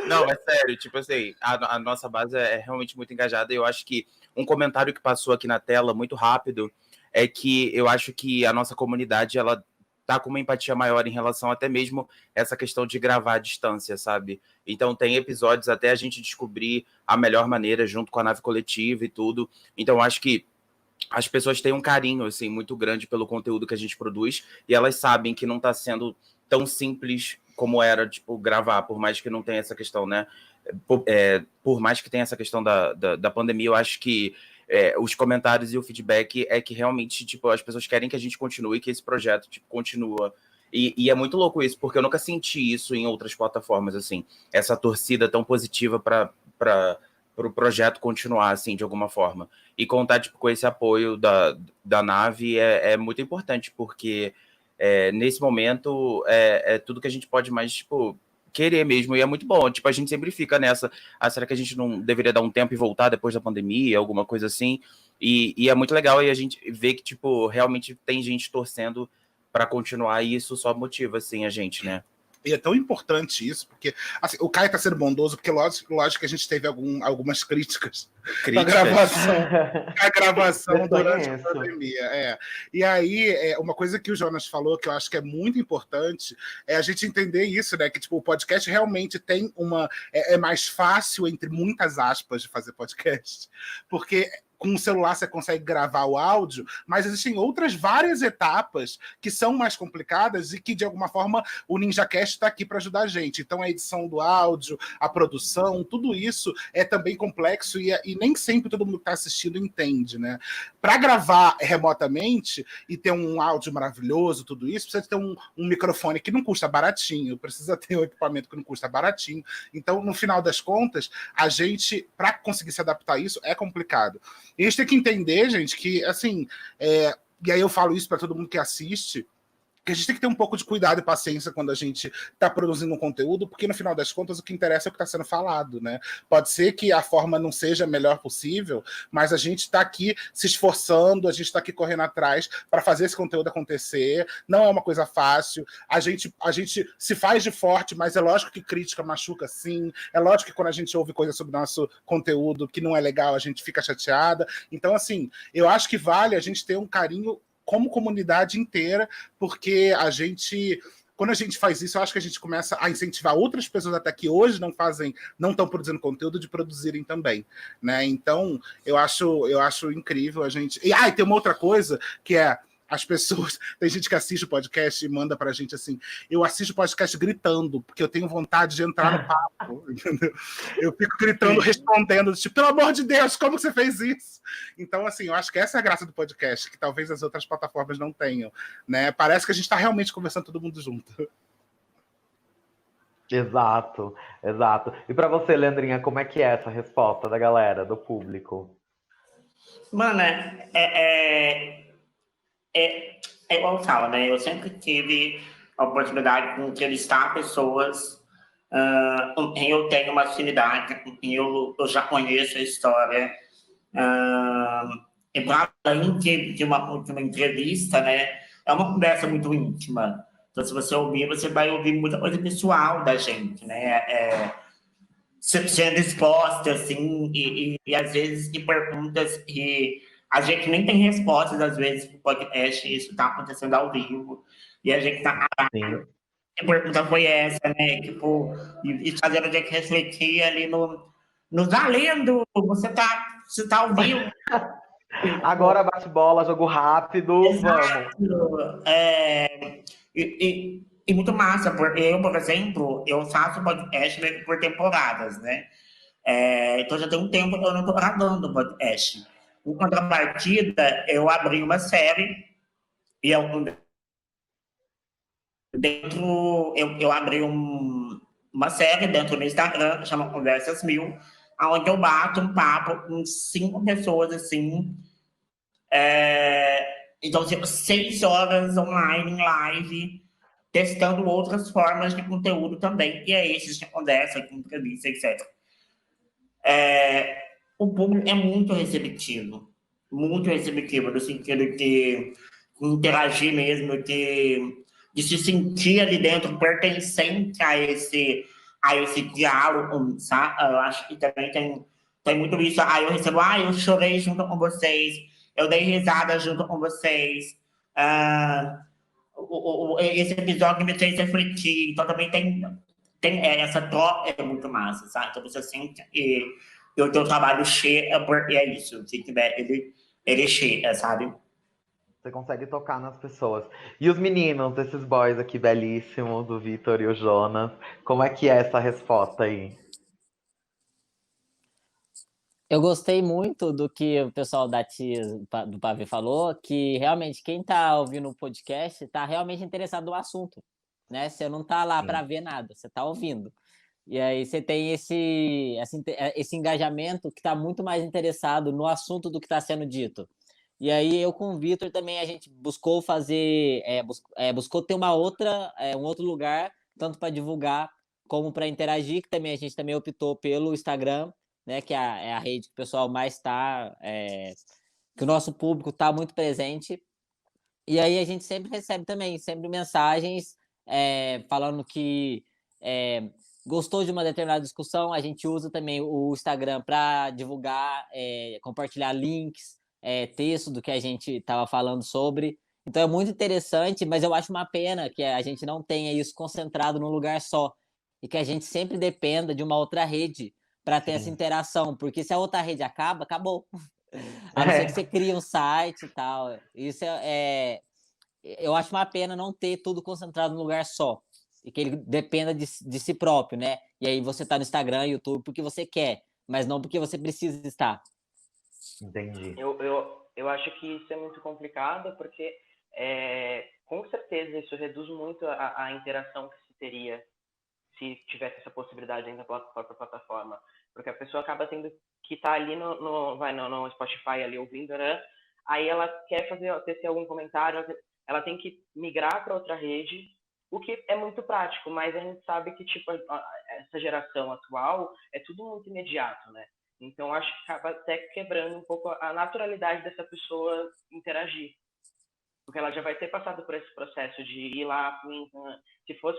Speaker 8: Não, é sério, tipo assim, a nossa base é realmente muito engajada, e eu acho que um comentário que passou aqui na tela muito rápido é que eu acho que a nossa comunidade, ela tá com uma empatia maior em relação até mesmo essa questão de gravar à distância, sabe? Então tem episódios até a gente descobrir a melhor maneira junto com a nave coletiva e tudo. Então acho que as pessoas têm um carinho assim muito grande pelo conteúdo que a gente produz, e elas sabem que não está sendo tão simples como era, tipo, gravar, por mais que não tenha essa questão, né? Por mais que tenha essa questão da pandemia, eu acho que os comentários e o feedback é que realmente, tipo, as pessoas querem que a gente continue, que esse projeto, tipo, continua. E é muito louco isso, porque eu nunca senti isso em outras plataformas, assim, essa torcida tão positiva para o projeto continuar, assim, de alguma forma. E contar, tipo, com esse apoio da nave é muito importante, porque nesse momento é tudo que a gente pode mais, tipo, querer mesmo, e é muito bom. Tipo, a gente sempre fica nessa, será que a gente não deveria dar um tempo e voltar depois da pandemia, alguma coisa assim? E é muito legal, e a gente vê que, tipo, realmente tem gente torcendo para continuar, e isso só motiva, assim, a gente, né?
Speaker 3: E é tão importante isso, porque assim, o Caio tá sendo bondoso, porque lógico que a gente teve algumas críticas da gravação durante a pandemia. E aí, uma coisa que o Jonas falou, que eu acho que é muito importante, é a gente entender isso, né? Que tipo, o podcast realmente tem é mais fácil, entre muitas aspas, de fazer podcast, porque com o celular você consegue gravar o áudio, mas existem outras várias etapas que são mais complicadas e que, de alguma forma, o NinjaCast está aqui para ajudar a gente. Então, a edição do áudio, a produção, tudo isso é também complexo e nem sempre todo mundo que está assistindo entende, né? Para gravar remotamente e ter um áudio maravilhoso, tudo isso, precisa ter um microfone que não custa baratinho, precisa ter um equipamento que não custa baratinho. Então, no final das contas, a gente, para conseguir se adaptar a isso, é complicado. E a gente tem que entender, gente, que, assim, e aí eu falo isso para todo mundo que assiste, que a gente tem que ter um pouco de cuidado e paciência quando a gente está produzindo um conteúdo, porque no final das contas o que interessa é o que está sendo falado, né? Pode ser que a forma não seja a melhor possível, mas a gente está aqui se esforçando, a gente está aqui correndo atrás para fazer esse conteúdo acontecer. Não é uma coisa fácil. A gente se faz de forte, mas é lógico que crítica machuca sim. É lógico que quando a gente ouve coisas sobre o nosso conteúdo que não é legal, a gente fica chateada. Então, assim, eu acho que vale a gente ter um carinho como comunidade inteira, porque quando a gente faz isso, eu acho que a gente começa a incentivar outras pessoas até que hoje não estão produzindo conteúdo, de produzirem também, né? Então, eu acho incrível a gente... E tem uma outra coisa, que é as pessoas... Tem gente que assiste o podcast e manda pra gente assim, eu assisto o podcast gritando, porque eu tenho vontade de entrar no papo, entendeu? Eu fico gritando, respondendo, tipo, pelo amor de Deus, como você fez isso? Então, assim, eu acho que essa é a graça do podcast, que talvez as outras plataformas não tenham, né? Parece que a gente está realmente conversando todo mundo junto.
Speaker 2: Exato, exato. E para você, Leandrinha, como é que é essa resposta da galera, do público?
Speaker 6: Mano, é igual eu falo, né? Eu sempre tive a oportunidade de entrevistar pessoas com quem eu tenho uma afinidade, com quem eu já conheço a história. E para além de uma entrevista, né? É uma conversa muito íntima. Então, se você ouvir, você vai ouvir muita coisa pessoal da gente, né? Sendo exposta, assim, e às vezes de perguntas que a gente nem tem respostas, às vezes, no podcast, isso está acontecendo ao vivo, e a gente está... Que pergunta foi essa, né? Tipo, e fazendo a gente refletir ali no valendo, você tá ao vivo.
Speaker 2: Agora bate bola, jogo rápido,
Speaker 6: Exato.
Speaker 2: vamos.
Speaker 6: E muito massa, porque eu, por exemplo, eu faço podcast meio que por temporadas, né? Então já tem um tempo que eu não estou gravando podcast. Em contrapartida, eu abri uma série e eu abri uma série dentro do Instagram, que chama Conversas Mil, onde eu bato um papo com 5 pessoas, assim. Então, 6 horas online, em live, testando outras formas de conteúdo também. E é isso, de conversa, com entrevista, etc. O público é muito receptivo, no sentido de interagir mesmo, de se sentir ali dentro, pertencente a esse diálogo, sabe? Eu acho que também tem muito isso. Eu recebo, eu chorei junto com vocês, eu dei risada junto com vocês, esse episódio me fez refletir. Então também tem essa troca, é muito massa, sabe? Então você sente que o teu trabalho chega, porque é isso, se tiver, ele chega, sabe?
Speaker 2: Você consegue tocar nas pessoas. E os meninos, esses boys aqui belíssimos, o Vitor e o Jonas, como é que é essa resposta aí?
Speaker 1: Eu gostei muito do que o pessoal da Tia do Pavê falou, que realmente quem está ouvindo o podcast está realmente interessado no assunto, né? Você não está lá para ver nada, você está ouvindo. E aí você tem esse engajamento que está muito mais interessado no assunto do que está sendo dito. E aí eu com o Vitor também a gente buscou fazer, buscou ter um outro lugar, tanto para divulgar como para interagir, que também a gente também optou pelo Instagram, né, que é a rede que o pessoal mais está, que o nosso público está muito presente. E aí a gente sempre recebe também, sempre mensagens falando que gostou de uma determinada discussão. A gente usa também o Instagram para divulgar, compartilhar links, texto do que a gente estava falando sobre. Então é muito interessante, mas eu acho uma pena que a gente não tenha isso concentrado num lugar só e que a gente sempre dependa de uma outra rede para ter essa interação, porque se a outra rede acabou. A não ser que você crie um site e tal. Isso eu acho uma pena não ter tudo concentrado num lugar só. E que ele dependa de si próprio, né? E aí você tá no Instagram, YouTube, porque você quer, mas não porque você precisa estar.
Speaker 2: Entendi.
Speaker 7: Eu acho que isso é muito complicado, porque com certeza isso reduz muito a interação que se teria se tivesse essa possibilidade dentro da própria plataforma. Porque a pessoa acaba tendo que estar ali no Spotify ali ouvindo, né? Aí ela quer tecer algum comentário, ela tem que migrar para outra rede, o que é muito prático, mas a gente sabe que tipo essa geração atual é tudo muito imediato, né? Então acho que acaba até quebrando um pouco a naturalidade dessa pessoa interagir, porque ela já vai ter passado por esse processo de ir lá, se fosse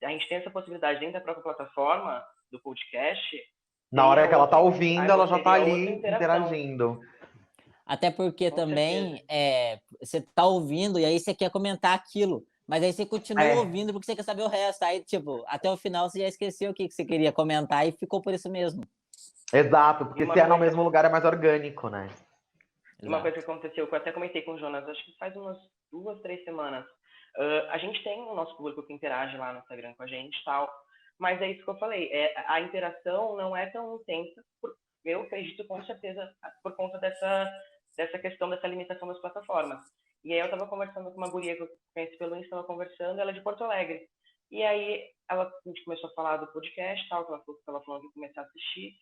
Speaker 7: a gente tem essa possibilidade dentro da própria plataforma do podcast.
Speaker 2: Na hora que ela tá ouvindo, ela já tá ali
Speaker 7: interação.
Speaker 2: interagindo.
Speaker 1: Até porque
Speaker 7: Com
Speaker 1: também você tá ouvindo e aí você quer comentar aquilo. Mas aí você continua ouvindo porque você quer saber o resto. Aí, tipo, até o final você já esqueceu o que você queria comentar e ficou por isso mesmo.
Speaker 2: Exato, porque se é no mesmo lugar é mais orgânico, né?
Speaker 7: Uma coisa que aconteceu, que eu até comentei com o Jonas, acho que faz umas 2, 3 semanas. A gente tem o nosso público que interage lá no Instagram com a gente e tal, mas é isso que eu falei, a interação não é tão intensa, eu acredito com certeza por conta dessa questão, dessa limitação das plataformas. E aí eu estava conversando com uma guria que eu conheci pelo Insta, estava conversando, ela é de Porto Alegre. E aí a gente começou a falar do podcast, tal, que ela falou que ia começar a assistir,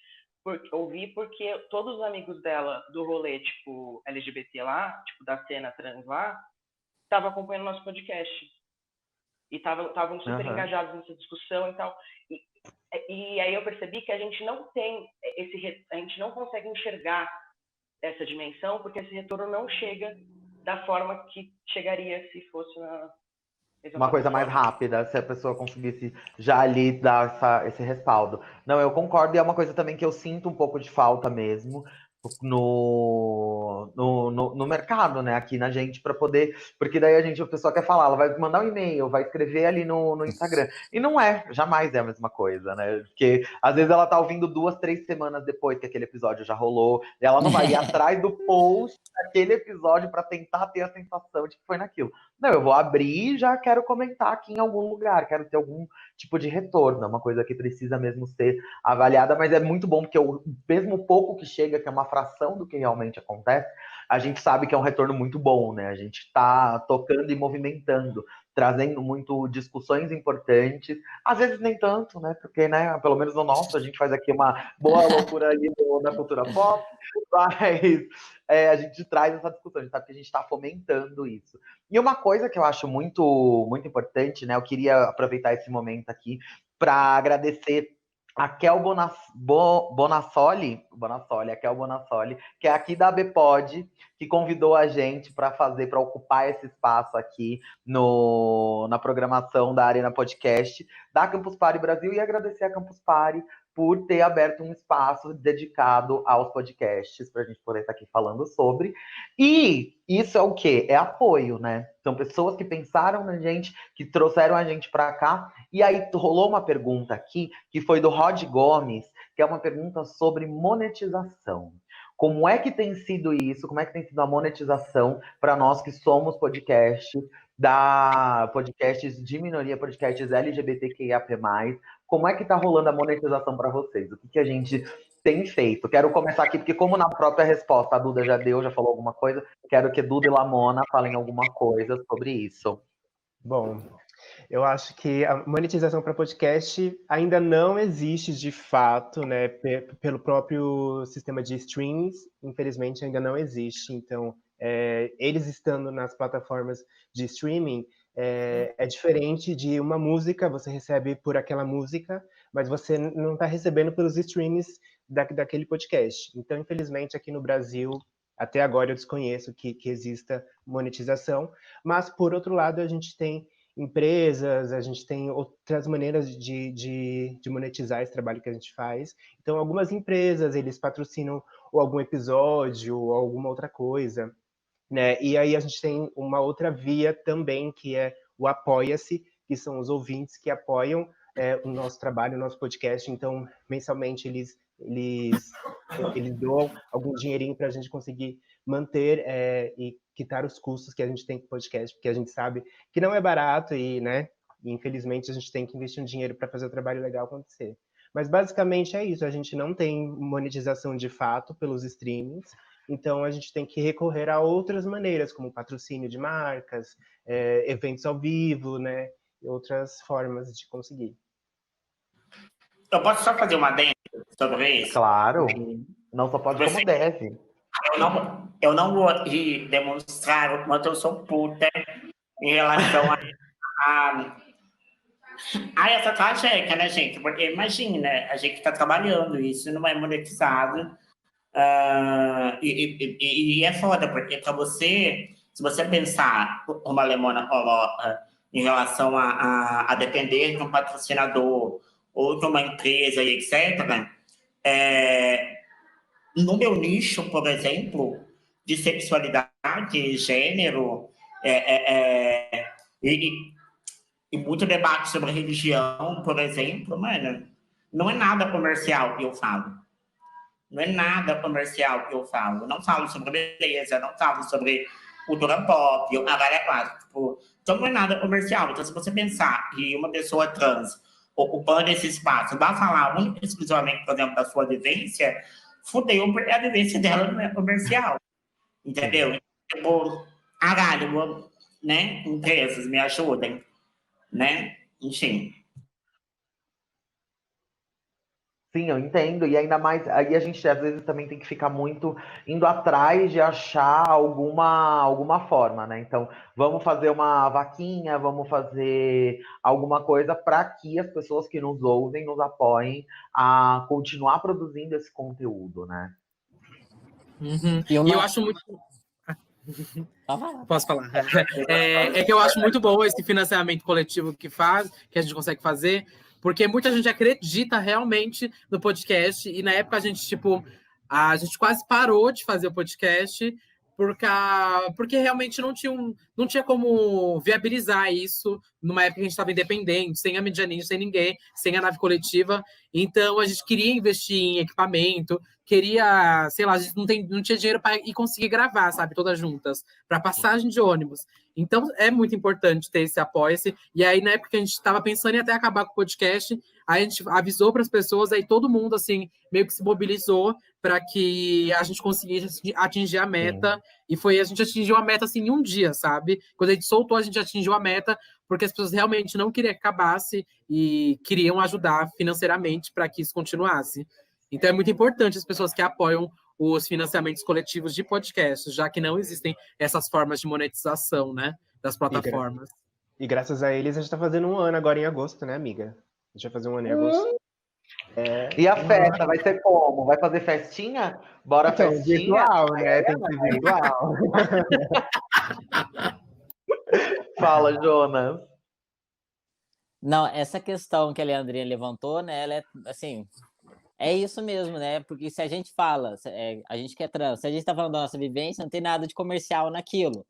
Speaker 7: ouvir, porque todos os amigos dela do rolê, tipo, LGBT lá, tipo, da cena trans lá, estavam acompanhando o nosso podcast. E estavam super engajados nessa discussão e tal. E aí eu percebi que a gente não tem a gente não consegue enxergar essa dimensão, porque esse retorno não chega da forma que chegaria se fosse
Speaker 2: uma coisa mais rápida, se a pessoa conseguisse já ali dar esse respaldo. Não, eu concordo, e é uma coisa também que eu sinto um pouco de falta mesmo no mercado, né? Aqui na gente, para poder. Porque daí a pessoa quer falar, ela vai mandar um e-mail, vai escrever ali no Instagram. E não jamais é a mesma coisa, né? Porque às vezes ela tá ouvindo 2, 3 semanas depois que aquele episódio já rolou, e ela não vai ir atrás do post daquele episódio para tentar ter a sensação de que foi naquilo. Não, eu vou abrir e já quero comentar aqui em algum lugar, quero ter algum tipo de retorno, é uma coisa que precisa mesmo ser avaliada, mas é muito bom porque mesmo pouco que chega, que é uma fração do que realmente acontece, a gente sabe que é um retorno muito bom, né? A gente está tocando e movimentando, trazendo muito discussões importantes, às vezes nem tanto, né? Porque, né, pelo menos no nosso, a gente faz aqui uma boa loucura ali na cultura pop, mas a gente traz essa discussão, a gente sabe que a gente está fomentando isso. E uma coisa que eu acho muito, muito importante, né? Eu queria aproveitar esse momento aqui para agradecer a Kel Bonassoli, a Kel Bonassoli, que é aqui da ABPOD, que convidou a gente para ocupar esse espaço aqui na programação da Arena Podcast da Campus Party Brasil, e agradecer a Campus Party por ter aberto um espaço dedicado aos podcasts, para a gente poder estar aqui falando sobre. E isso é o quê? É apoio, né? São pessoas que pensaram na gente, que trouxeram a gente para cá. E aí rolou uma pergunta aqui, que foi do Rod Gomes, que é uma pergunta sobre monetização. Como é que tem sido isso? Como é que tem sido a monetização para nós que somos podcasts de minoria, podcasts LGBTQIAP+. Como é que tá rolando a monetização para vocês? O que a gente tem feito? Quero começar aqui, porque como na própria resposta a Duda já falou alguma coisa, quero que Duda e Lamona falem alguma coisa sobre isso.
Speaker 9: Bom, eu acho que a monetização para podcast ainda não existe de fato, né? Pelo próprio sistema de streams, infelizmente ainda não existe. Então, eles estando nas plataformas de streaming, é diferente de uma música, você recebe por aquela música, mas você não está recebendo pelos streams daquele podcast. Então, infelizmente, aqui no Brasil, até agora eu desconheço que exista monetização, mas, por outro lado, a gente tem empresas, a gente tem outras maneiras de monetizar esse trabalho que a gente faz. Então, algumas empresas, eles patrocinam ou algum episódio ou alguma outra coisa, né? E aí a gente tem uma outra via também, que é o Apoia-se, que são os ouvintes que apoiam o nosso trabalho, o nosso podcast. Então, mensalmente, eles eles doam algum dinheirinho para a gente conseguir manter e quitar os custos que a gente tem com o podcast, porque a gente sabe que não é barato e, né, infelizmente a gente tem que investir um dinheiro para fazer o trabalho legal acontecer. Mas basicamente é isso, a gente não tem monetização de fato pelos streamings, então a gente tem que recorrer a outras maneiras, como patrocínio de marcas, eventos ao vivo, né, e outras formas de conseguir.
Speaker 6: Eu posso só fazer uma adendo sobre isso?
Speaker 2: Claro, não só pode como deve.
Speaker 6: Eu não vou demonstrar o quanto eu sou puta em relação a essa tragédia, né, gente? Porque imagina, a gente está trabalhando, isso não é monetizado. E é foda, porque para você, se você pensar, como a Lemona coloca, em relação a depender de um patrocinador ou de uma empresa e etc., no meu nicho, por exemplo, de sexualidade, gênero, e muito debate sobre religião, por exemplo, mano, não é nada comercial que eu falo. Não é nada comercial que eu falo. Eu não falo sobre beleza, não falo sobre cultura pop, agora é claro, tipo, então não é nada comercial. Então, se você pensar que uma pessoa trans ocupando esse espaço vai falar única e exclusivamente, por exemplo, da sua vivência, fudeu, porque a vivência dela não é comercial. Entendeu? Tipo, caralho, né? Empresas, me ajudem. Né? Enfim.
Speaker 2: Sim, eu entendo. E ainda mais, aí a gente às vezes também tem que ficar muito indo atrás de achar alguma forma, né? Então, vamos fazer uma vaquinha, vamos fazer alguma coisa para que as pessoas que nos ouvem nos apoiem a continuar produzindo esse conteúdo, né?
Speaker 5: Uhum. E eu acho muito. Posso falar? É que eu acho muito bom esse financiamento coletivo que a gente consegue fazer, porque muita gente acredita realmente no podcast, e na época a gente quase parou de fazer o podcast porque realmente não tinha como viabilizar isso numa época que a gente estava independente, sem a Medianinho, sem ninguém, sem a nave coletiva. Então a gente queria investir em equipamento, queria, sei lá, a gente não tinha dinheiro para ir conseguir gravar, sabe, todas juntas, para passagem de ônibus. Então é muito importante ter esse apoio-se. E aí, na época que a gente estava pensando em até acabar com o podcast, a gente avisou para as pessoas, aí todo mundo, assim, meio que se mobilizou para que a gente conseguisse atingir a meta. E a gente atingiu a meta, assim, em um dia, sabe? Quando a gente soltou, a gente atingiu a meta, porque as pessoas realmente não queriam que acabasse e queriam ajudar financeiramente para que isso continuasse. Então é muito importante as pessoas que apoiam os financiamentos coletivos de podcasts, já que não existem essas formas de monetização, né, das plataformas.
Speaker 9: E graças a eles a gente está fazendo 1 ano agora em agosto, né, amiga? A gente vai fazer 1 ano em agosto.
Speaker 2: E a festa vai ser como? Vai fazer festinha? Bora então, festinha?
Speaker 9: Virtual, né? Tem que ser virtual.
Speaker 2: Fala, Jonas.
Speaker 1: Não, essa questão que a Leandrinha levantou, né, ela é, assim, é isso mesmo, né, porque se a gente fala, a gente que é trans, se a gente tá falando da nossa vivência, não tem nada de comercial naquilo.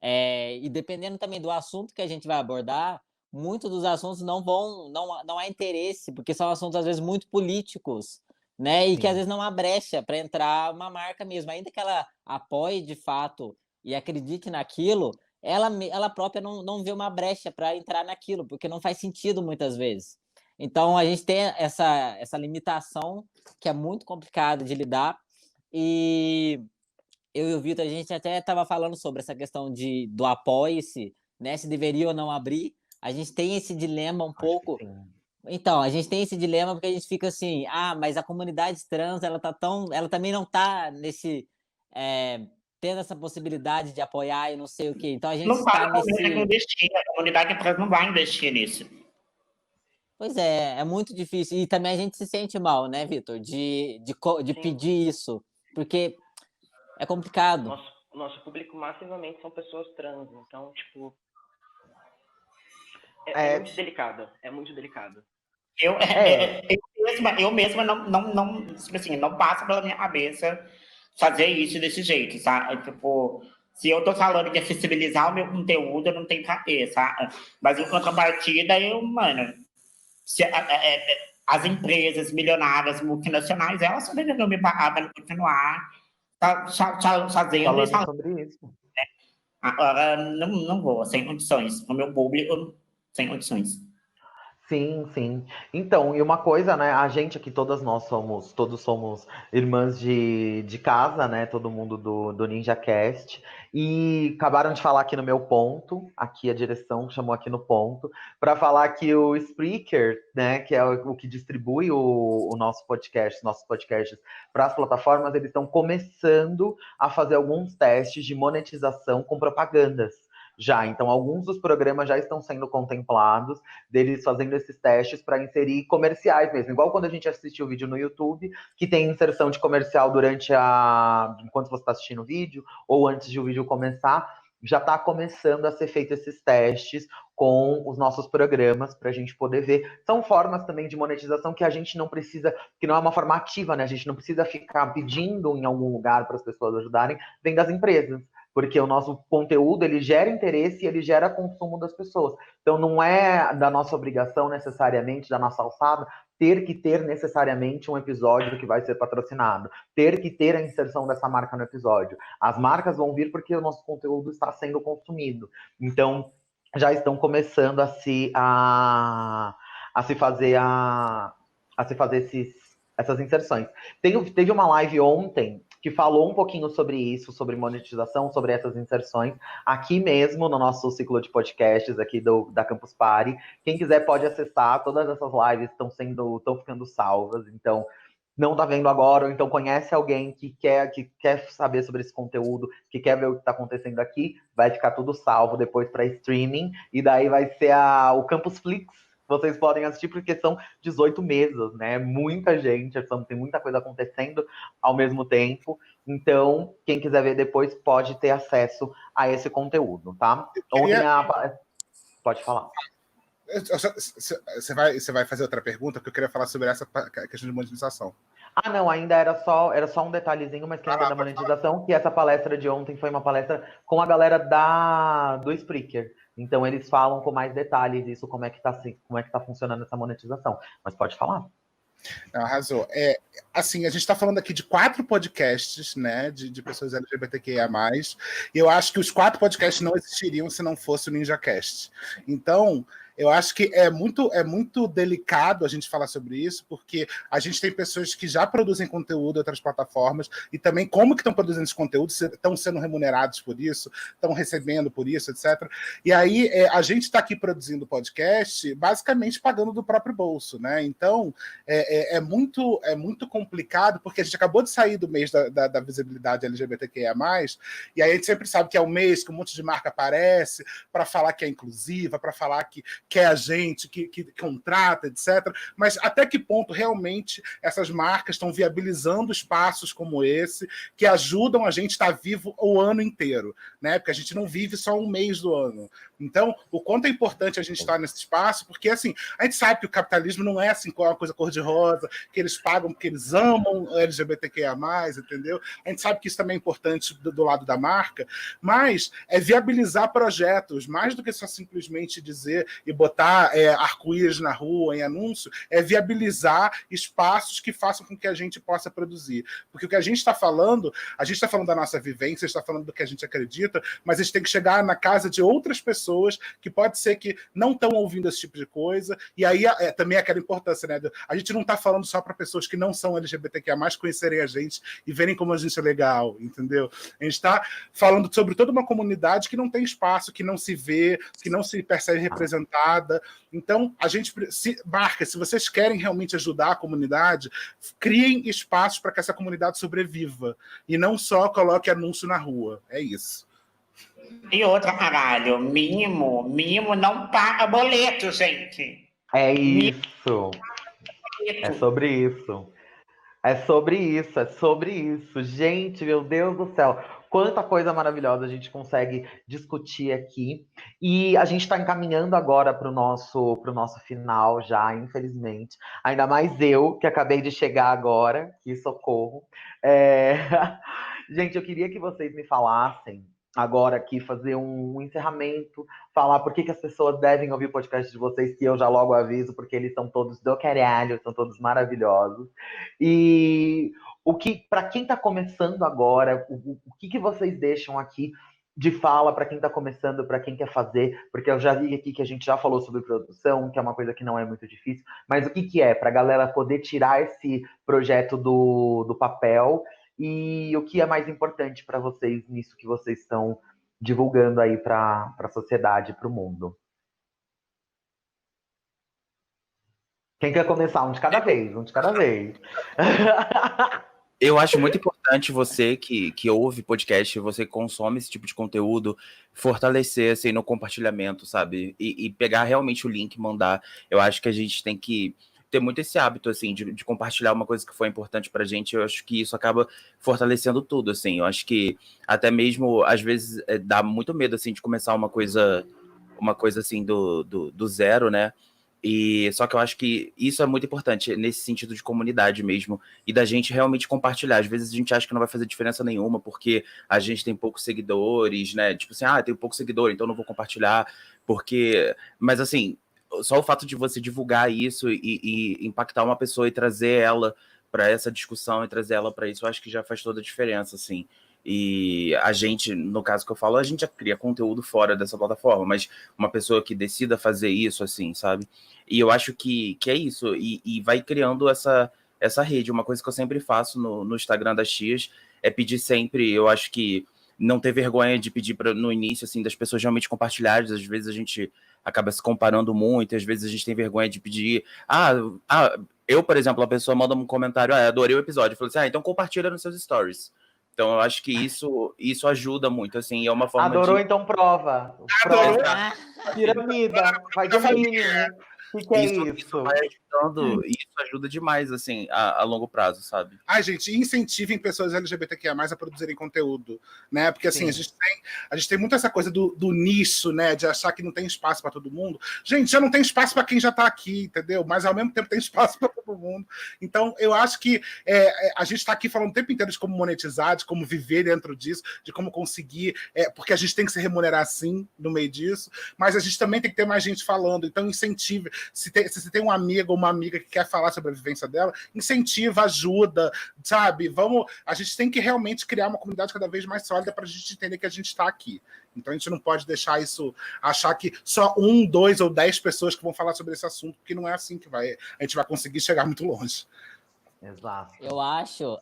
Speaker 1: E dependendo também do assunto que a gente vai abordar, muitos dos assuntos não há interesse, porque são assuntos, às vezes, muito políticos, né, e que às vezes não há brecha para entrar uma marca mesmo, ainda que ela apoie de fato e acredite naquilo, ela própria não vê uma brecha para entrar naquilo, porque não faz sentido muitas vezes. Então, a gente tem essa limitação que é muito complicada de lidar, e eu e o Vitor, a gente até estava falando sobre essa questão do apoie-se, né, se deveria ou não abrir. A gente tem esse dilema um pouco. Então, a gente tem esse dilema porque a gente fica assim, mas a comunidade trans, ela também não está tendo essa possibilidade de apoiar e não sei o quê. Então a gente está
Speaker 6: a comunidade trans não vai investir nisso.
Speaker 1: Pois é muito difícil. E também a gente se sente mal, né, Vitor, de pedir isso, porque é complicado.
Speaker 7: Nosso público massivamente são pessoas trans, então, tipo, é muito delicado. É muito delicado.
Speaker 6: Eu mesma não, tipo assim, não passa pela minha cabeça fazer isso desse jeito, sabe? Tipo, se eu tô falando de acessibilizar o meu conteúdo, eu não tenho pra ter, sabe? Mas em contrapartida, as empresas milionárias, multinacionais, elas deveriam me pagar para continuar fazendo
Speaker 2: Falando sobre isso.
Speaker 6: Agora, não vou, sem condições. O meu público, sem condições.
Speaker 2: Sim, sim. Então, e uma coisa, né? A gente aqui, todos somos irmãs de casa, né? Todo mundo do NinjaCast. E acabaram de falar aqui no meu ponto, aqui a direção chamou aqui no ponto, para falar que o Spreaker, né? Que é o que distribui o nosso podcast, nossos podcasts para as plataformas, eles estão começando a fazer alguns testes de monetização com propagandas. Já, então alguns dos programas já estão sendo contemplados, deles fazendo esses testes para inserir comerciais mesmo. Igual quando a gente assiste o vídeo no YouTube, que tem inserção de comercial enquanto você está assistindo o vídeo, ou antes de o vídeo começar, já está começando a ser feito esses testes com os nossos programas para a gente poder ver. São formas também de monetização que a gente não precisa, que não é uma forma ativa, né? A gente não precisa ficar pedindo em algum lugar para as pessoas ajudarem, vem das empresas. Porque o nosso conteúdo, ele gera interesse e ele gera consumo das pessoas. Então, não é da nossa obrigação, necessariamente, da nossa alçada, ter que ter necessariamente um episódio que vai ser patrocinado. Ter que ter a inserção dessa marca no episódio. As marcas vão vir porque o nosso conteúdo está sendo consumido. Então, já estão começando a se fazer essas inserções. Teve uma live ontem que falou um pouquinho sobre isso, sobre monetização, sobre essas inserções, aqui mesmo no nosso ciclo de podcasts aqui da Campus Party. Quem quiser pode acessar, todas essas lives estão ficando salvas, então não tá vendo agora, ou então conhece alguém que quer saber sobre esse conteúdo, que quer ver o que está acontecendo aqui, vai ficar tudo salvo depois para streaming, e daí vai ser o Campus Flix. Vocês podem assistir porque são 18 mesas, né? Muita gente, tem muita coisa acontecendo ao mesmo tempo. Então, quem quiser ver depois pode ter acesso a esse conteúdo, tá? Pode falar.
Speaker 3: Você vai fazer outra pergunta, porque eu queria falar sobre essa questão de monetização.
Speaker 2: Não, ainda era só um detalhezinho, mas que ainda da monetização, que essa palestra de ontem foi uma palestra com a galera do Spreaker. Então eles falam com mais detalhes isso, como é que tá funcionando essa monetização. Mas pode falar.
Speaker 3: Arrasou. Assim, a gente está falando aqui de 4 podcasts, né, de pessoas LGBTQIA+, e eu acho que os 4 podcasts não existiriam se não fosse o NinjaCast. Então, eu acho que é muito delicado a gente falar sobre isso, porque a gente tem pessoas que já produzem conteúdo em outras plataformas, e também como que estão produzindo esse conteúdo, estão sendo remunerados por isso, estão recebendo por isso, etc. E aí, a gente está aqui produzindo podcast, basicamente pagando do próprio bolso, né? Então, é muito complicado, porque a gente acabou de sair do mês da visibilidade LGBTQIA+, e aí a gente sempre sabe que é um mês que um monte de marca aparece para falar que é inclusiva, para falar que é a gente, que contrata, etc. Mas até que ponto realmente essas marcas estão viabilizando espaços como esse, que ajudam a gente a estar vivo o ano inteiro, né? Porque a gente não vive só um mês do ano. Então, o quanto é importante a gente estar nesse espaço, porque assim, a gente sabe que o capitalismo não é assim, uma coisa cor-de-rosa, que eles pagam porque eles amam LGBTQIA+, entendeu? A gente sabe que isso também é importante do lado da marca, mas é viabilizar projetos, mais do que só simplesmente dizer e botar arco-íris na rua, em anúncio, é viabilizar espaços que façam com que a gente possa produzir. Porque o que a gente está falando da nossa vivência, está falando do que a gente acredita, mas a gente tem que chegar na casa de outras pessoas que pode ser que não estão ouvindo esse tipo de coisa, e aí também aquela importância, né? A gente não está falando só para pessoas que não são LGBTQIA+, conhecerem a gente e verem como a gente é legal, entendeu? A gente está falando sobre toda uma comunidade que não tem espaço, que não se vê, que não se percebe representada. Então, a gente se vocês querem realmente ajudar a comunidade, criem espaços para que essa comunidade sobreviva e não só coloque anúncio na rua. É isso.
Speaker 6: E outra, caralho, mínimo não paga boleto, gente.
Speaker 2: É isso. É sobre isso. É sobre isso. Gente, meu Deus do céu. Quanta coisa maravilhosa a gente consegue discutir aqui. E a gente está encaminhando agora para o nosso final já, infelizmente. Ainda mais eu, que acabei de chegar agora. Que socorro. Gente, eu queria que vocês me falassem agora aqui fazer um encerramento, falar por que as pessoas devem ouvir o podcast de vocês, que eu já logo aviso, porque eles são todos do caralho, são todos maravilhosos. E para quem está começando agora, o que vocês deixam aqui de fala para quem está começando, para quem quer fazer? Porque eu já vi aqui que a gente já falou sobre produção, que é uma coisa que não é muito difícil, mas o que é para a galera poder tirar esse projeto do papel? E o que é mais importante para vocês nisso que vocês estão divulgando aí para a sociedade, para o mundo? Quem quer começar? Um de cada vez, um de cada vez.
Speaker 8: Eu acho muito importante você que ouve podcast, você que consome esse tipo de conteúdo, fortalecer assim, no compartilhamento, sabe? E pegar realmente o link e mandar. Eu acho que a gente tem que ter muito esse hábito, assim, de compartilhar uma coisa que foi importante pra gente. Eu acho que isso acaba fortalecendo tudo, assim. Eu acho que até mesmo, às vezes, dá muito medo, assim, de começar uma coisa assim, do zero, né? E só que eu acho que isso é muito importante, nesse sentido de comunidade mesmo, e da gente realmente compartilhar. Às vezes a gente acha que não vai fazer diferença nenhuma, porque a gente tem poucos seguidores, né? Tipo assim, tenho pouco seguidor, então não vou compartilhar, porque... Mas assim, só o fato de você divulgar isso e impactar uma pessoa e trazer ela para essa discussão e trazer ela para isso, eu acho que já faz toda a diferença, assim. E a gente, no caso que eu falo, a gente já cria conteúdo fora dessa plataforma, mas uma pessoa que decida fazer isso, assim, sabe? E eu acho que é isso, e vai criando essa rede. Uma coisa que eu sempre faço no Instagram das tias é pedir sempre, eu acho que não ter vergonha de pedir no início, assim, das pessoas realmente compartilharem. Às vezes a gente acaba se comparando muito, às vezes a gente tem vergonha de pedir. Eu, por exemplo, a pessoa manda um comentário, adorei o episódio. Eu falo assim, então compartilha nos seus stories. Então eu acho que isso ajuda muito, assim, é uma forma
Speaker 2: Adorou, então prova.
Speaker 3: Adorou.
Speaker 2: Piramida, faz o mínimo. O que é isso?
Speaker 8: Vai ajudando, e isso ajuda demais, assim, a longo prazo, sabe?
Speaker 3: Gente, incentivem pessoas LGBTQIA+, a produzirem conteúdo, né? Porque, assim, a gente tem muito essa coisa do nicho, né? De achar que não tem espaço para todo mundo. Gente, já não tem espaço para quem já está aqui, entendeu? Mas, ao mesmo tempo, tem espaço para todo mundo. Então, eu acho que a gente está aqui falando o tempo inteiro de como monetizar, de como viver dentro disso, de como conseguir... porque a gente tem que se remunerar, sim, no meio disso. Mas a gente também tem que ter mais gente falando. Então, incentive. Se você tem um amigo ou uma amiga que quer falar sobre a vivência dela, incentiva, ajuda, sabe? A gente tem que realmente criar uma comunidade cada vez mais sólida para a gente entender que a gente está aqui. Então a gente não pode deixar isso, achar que só 1, 2 ou 10 pessoas que vão falar sobre esse assunto, porque não é assim que a gente vai conseguir chegar muito longe.
Speaker 2: Exato.
Speaker 1: Eu acho,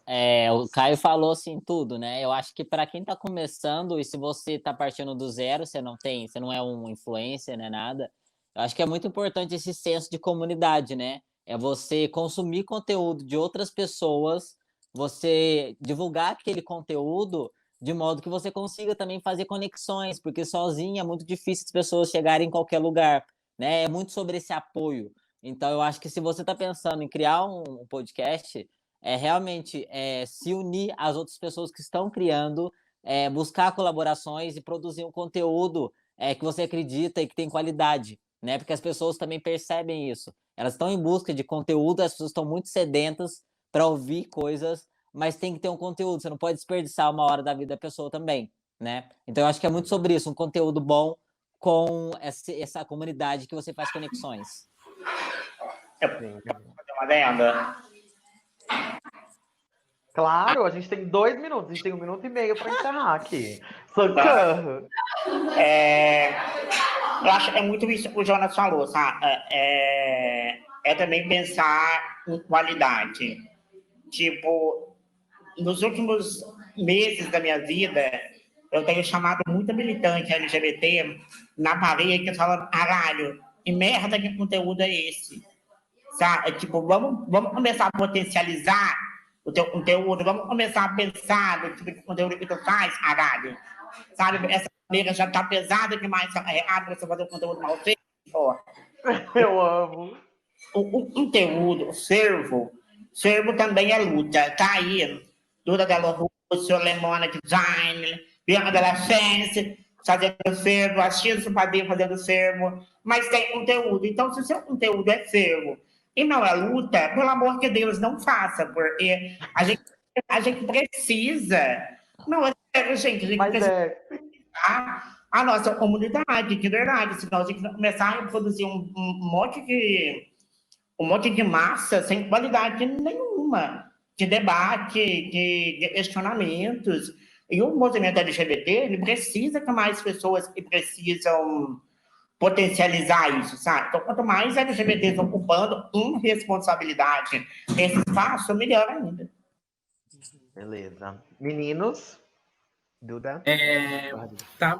Speaker 1: o Caio falou assim tudo, né? Eu acho que para quem está começando, e se você está partindo do zero, você não é um influencer, né, nada. Eu acho que é muito importante esse senso de comunidade, né? É você consumir conteúdo de outras pessoas, você divulgar aquele conteúdo de modo que você consiga também fazer conexões, porque sozinho é muito difícil as pessoas chegarem em qualquer lugar, né? É muito sobre esse apoio. Então, eu acho que se você está pensando em criar um podcast, realmente se unir às outras pessoas que estão criando, buscar colaborações e produzir um conteúdo que você acredita e que tem qualidade, né? Porque as pessoas também percebem isso. Elas estão em busca de conteúdo, as pessoas estão muito sedentas para ouvir coisas, mas tem que ter um conteúdo. Você não pode desperdiçar uma hora da vida da pessoa também, né? Então, eu acho que é muito sobre isso, um conteúdo bom com essa comunidade que você faz conexões.
Speaker 6: Eu posso fazer uma adenda?
Speaker 2: Claro, a gente tem 2 minutos, a gente tem 1 minuto e meio para encerrar aqui. Socorro!
Speaker 6: Eu acho que é muito isso que o Jonas falou, sabe? É também pensar em qualidade. Tipo, nos últimos meses da minha vida, eu tenho chamado muita militante LGBT na parede que fala, caralho, que merda de conteúdo é esse? Sabe? Tipo, vamos começar a potencializar o teu conteúdo, vamos começar a pensar no tipo de conteúdo que tu faz, caralho. Sabe? Essa maneira já tá pesada demais para você fazer um conteúdo mal feito.
Speaker 2: Eu amo.
Speaker 6: O conteúdo, o servo também é luta. Tá aí, Duda Delo Russo, Lemona Design, Bianca Della Chance, fazendo servo, a X Padê fazendo servo, mas tem conteúdo. Então, se o seu conteúdo é servo e não é luta, pelo amor de Deus, não faça, porque a gente precisa. Não, é sério, gente. A gente precisa respeitar a nossa comunidade, de verdade. Senão a gente vai começar a produzir um monte de massa sem qualidade nenhuma, de debate, de questionamentos. E o movimento LGBT, ele precisa que mais pessoas que precisam potencializar isso, sabe? Então, quanto mais LGBTs ocupando com responsabilidade esse espaço, melhor ainda.
Speaker 2: Beleza. Meninos?
Speaker 9: Duda?
Speaker 5: Tá.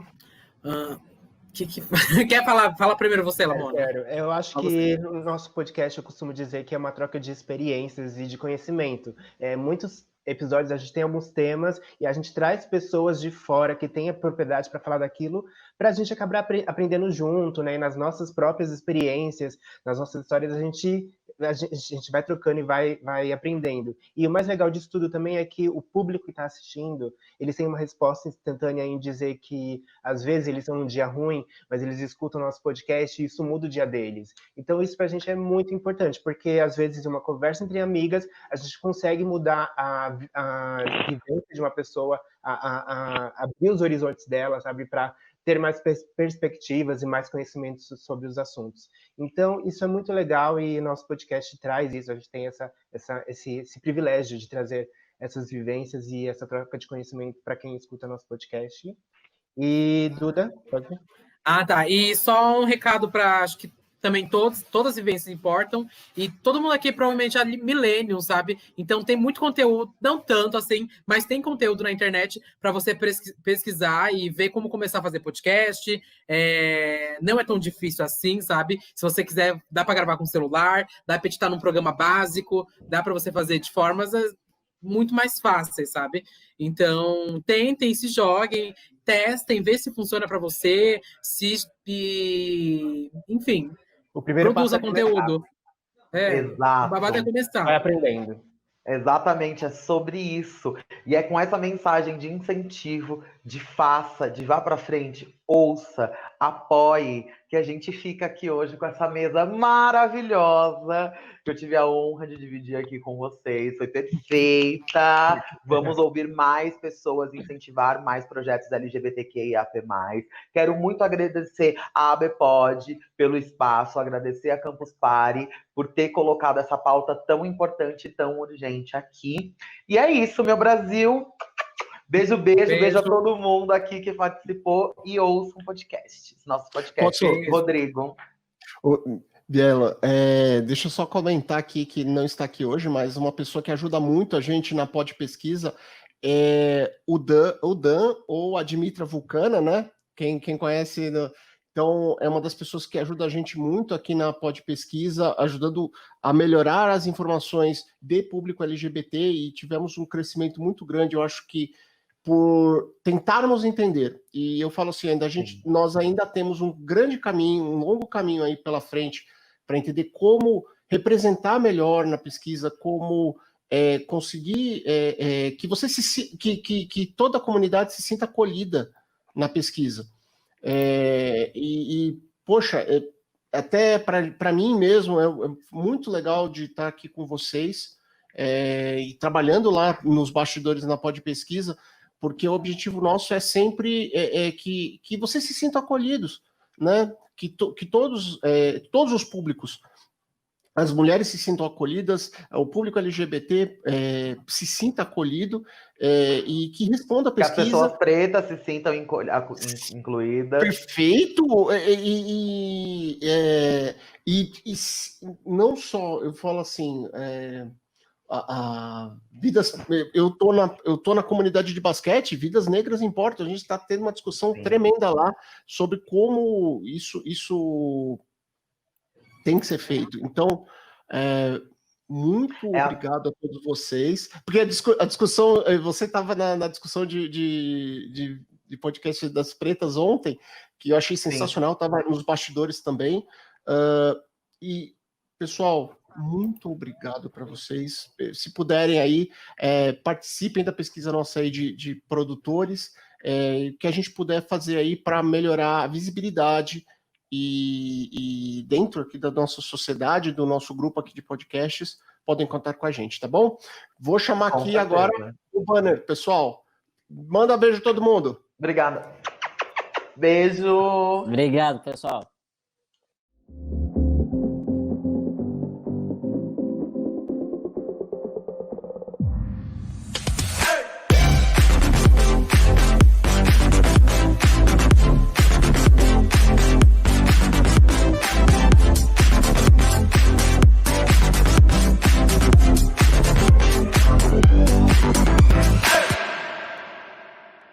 Speaker 5: Quer falar? Fala primeiro você, Lamona.
Speaker 9: Quero. Eu acho que no nosso podcast eu costumo dizer que é uma troca de experiências e de conhecimento. Muitos episódios a gente tem alguns temas e a gente traz pessoas de fora que têm a propriedade para falar daquilo, para a gente acabar aprendendo junto, né? E nas nossas próprias experiências, nas nossas histórias, a gente vai trocando e vai aprendendo. E o mais legal disso tudo também é que o público que está assistindo, eles têm uma resposta instantânea em dizer que, às vezes, eles estão num dia ruim, mas eles escutam o nosso podcast e isso muda o dia deles. Então, isso para a gente é muito importante, porque, às vezes, uma conversa entre amigas, a gente consegue mudar a vivência de uma pessoa, a abrir os horizontes dela, sabe, para ter mais perspectivas e mais conhecimentos sobre os assuntos. Então, isso é muito legal e nosso podcast traz isso. A gente tem esse privilégio de trazer essas vivências e essa troca de conhecimento para quem escuta nosso podcast. E, Duda, pode ir?
Speaker 5: Tá. E só um recado para, acho que também todas as vivências importam, e todo mundo aqui provavelmente é millennial, sabe? Então tem muito conteúdo, não tanto assim, mas tem conteúdo na internet para você pesquisar e ver como começar a fazer podcast. Não é tão difícil assim, sabe? Se você quiser, dá para gravar com celular, dá para editar num programa básico, dá para você fazer de formas muito mais fáceis, sabe? Então, tentem, se joguem, testem, vê se funciona para você, enfim,
Speaker 9: o primeiro
Speaker 5: produza
Speaker 9: passo é
Speaker 5: conteúdo.
Speaker 2: Exato.
Speaker 5: O babado é começar.
Speaker 9: Vai aprendendo.
Speaker 2: Exatamente, é sobre isso. E é com essa mensagem de incentivo, de faça, de vá para frente, ouça, apoie, que a gente fica aqui hoje com essa mesa maravilhosa, que eu tive a honra de dividir aqui com vocês. Foi perfeita. Vamos ouvir mais pessoas, incentivar mais projetos LGBTQIAP+. Quero muito agradecer a ABPOD pelo espaço, agradecer a Campus Party por ter colocado essa pauta tão importante e tão urgente aqui. E é isso, meu Brasil. Beijo a todo mundo aqui que participou e ouça um podcast. Nosso podcast. Rodrigo.
Speaker 10: Biela, deixa eu só comentar aqui que não está aqui hoje, mas uma pessoa que ajuda muito a gente na Pod Pesquisa é o Dan ou a Dimitra Vulcana, né? Quem conhece... Então, é uma das pessoas que ajuda a gente muito aqui na Pod Pesquisa, ajudando a melhorar as informações de público LGBT, e tivemos um crescimento muito grande, eu acho que por tentarmos entender. E eu falo assim, nós ainda temos um grande caminho, um longo caminho aí pela frente para entender como representar melhor na pesquisa, como conseguir que toda a comunidade se sinta acolhida na pesquisa. Poxa, até para mim mesmo é muito legal de estar aqui com vocês e trabalhando lá nos bastidores na Pod Pesquisa, porque o objetivo nosso é sempre que vocês se sintam acolhidos, né? Que todos os públicos, as mulheres se sintam acolhidas, o público LGBT se sinta acolhido e que responda a pesquisa.
Speaker 2: Que as pessoas pretas se sintam incluídas.
Speaker 10: Perfeito! E não só, eu falo assim, eu tô na comunidade de basquete, vidas negras importam, a gente está tendo uma discussão tremenda lá sobre como isso tem que ser feito. Então, muito obrigado a todos vocês, porque a discussão, você estava na discussão de podcast das pretas ontem, que eu achei sensacional, estava nos bastidores também, e, pessoal, muito obrigado para vocês. Se puderem aí, participem da pesquisa nossa aí de produtores, que a gente puder fazer aí para melhorar a visibilidade e dentro aqui da nossa sociedade, do nosso grupo aqui de podcasts, podem contar com a gente, tá bom? Vou chamar aqui agora o banner, pessoal. Manda beijo a todo mundo.
Speaker 2: Obrigado. Beijo!
Speaker 1: Obrigado, pessoal.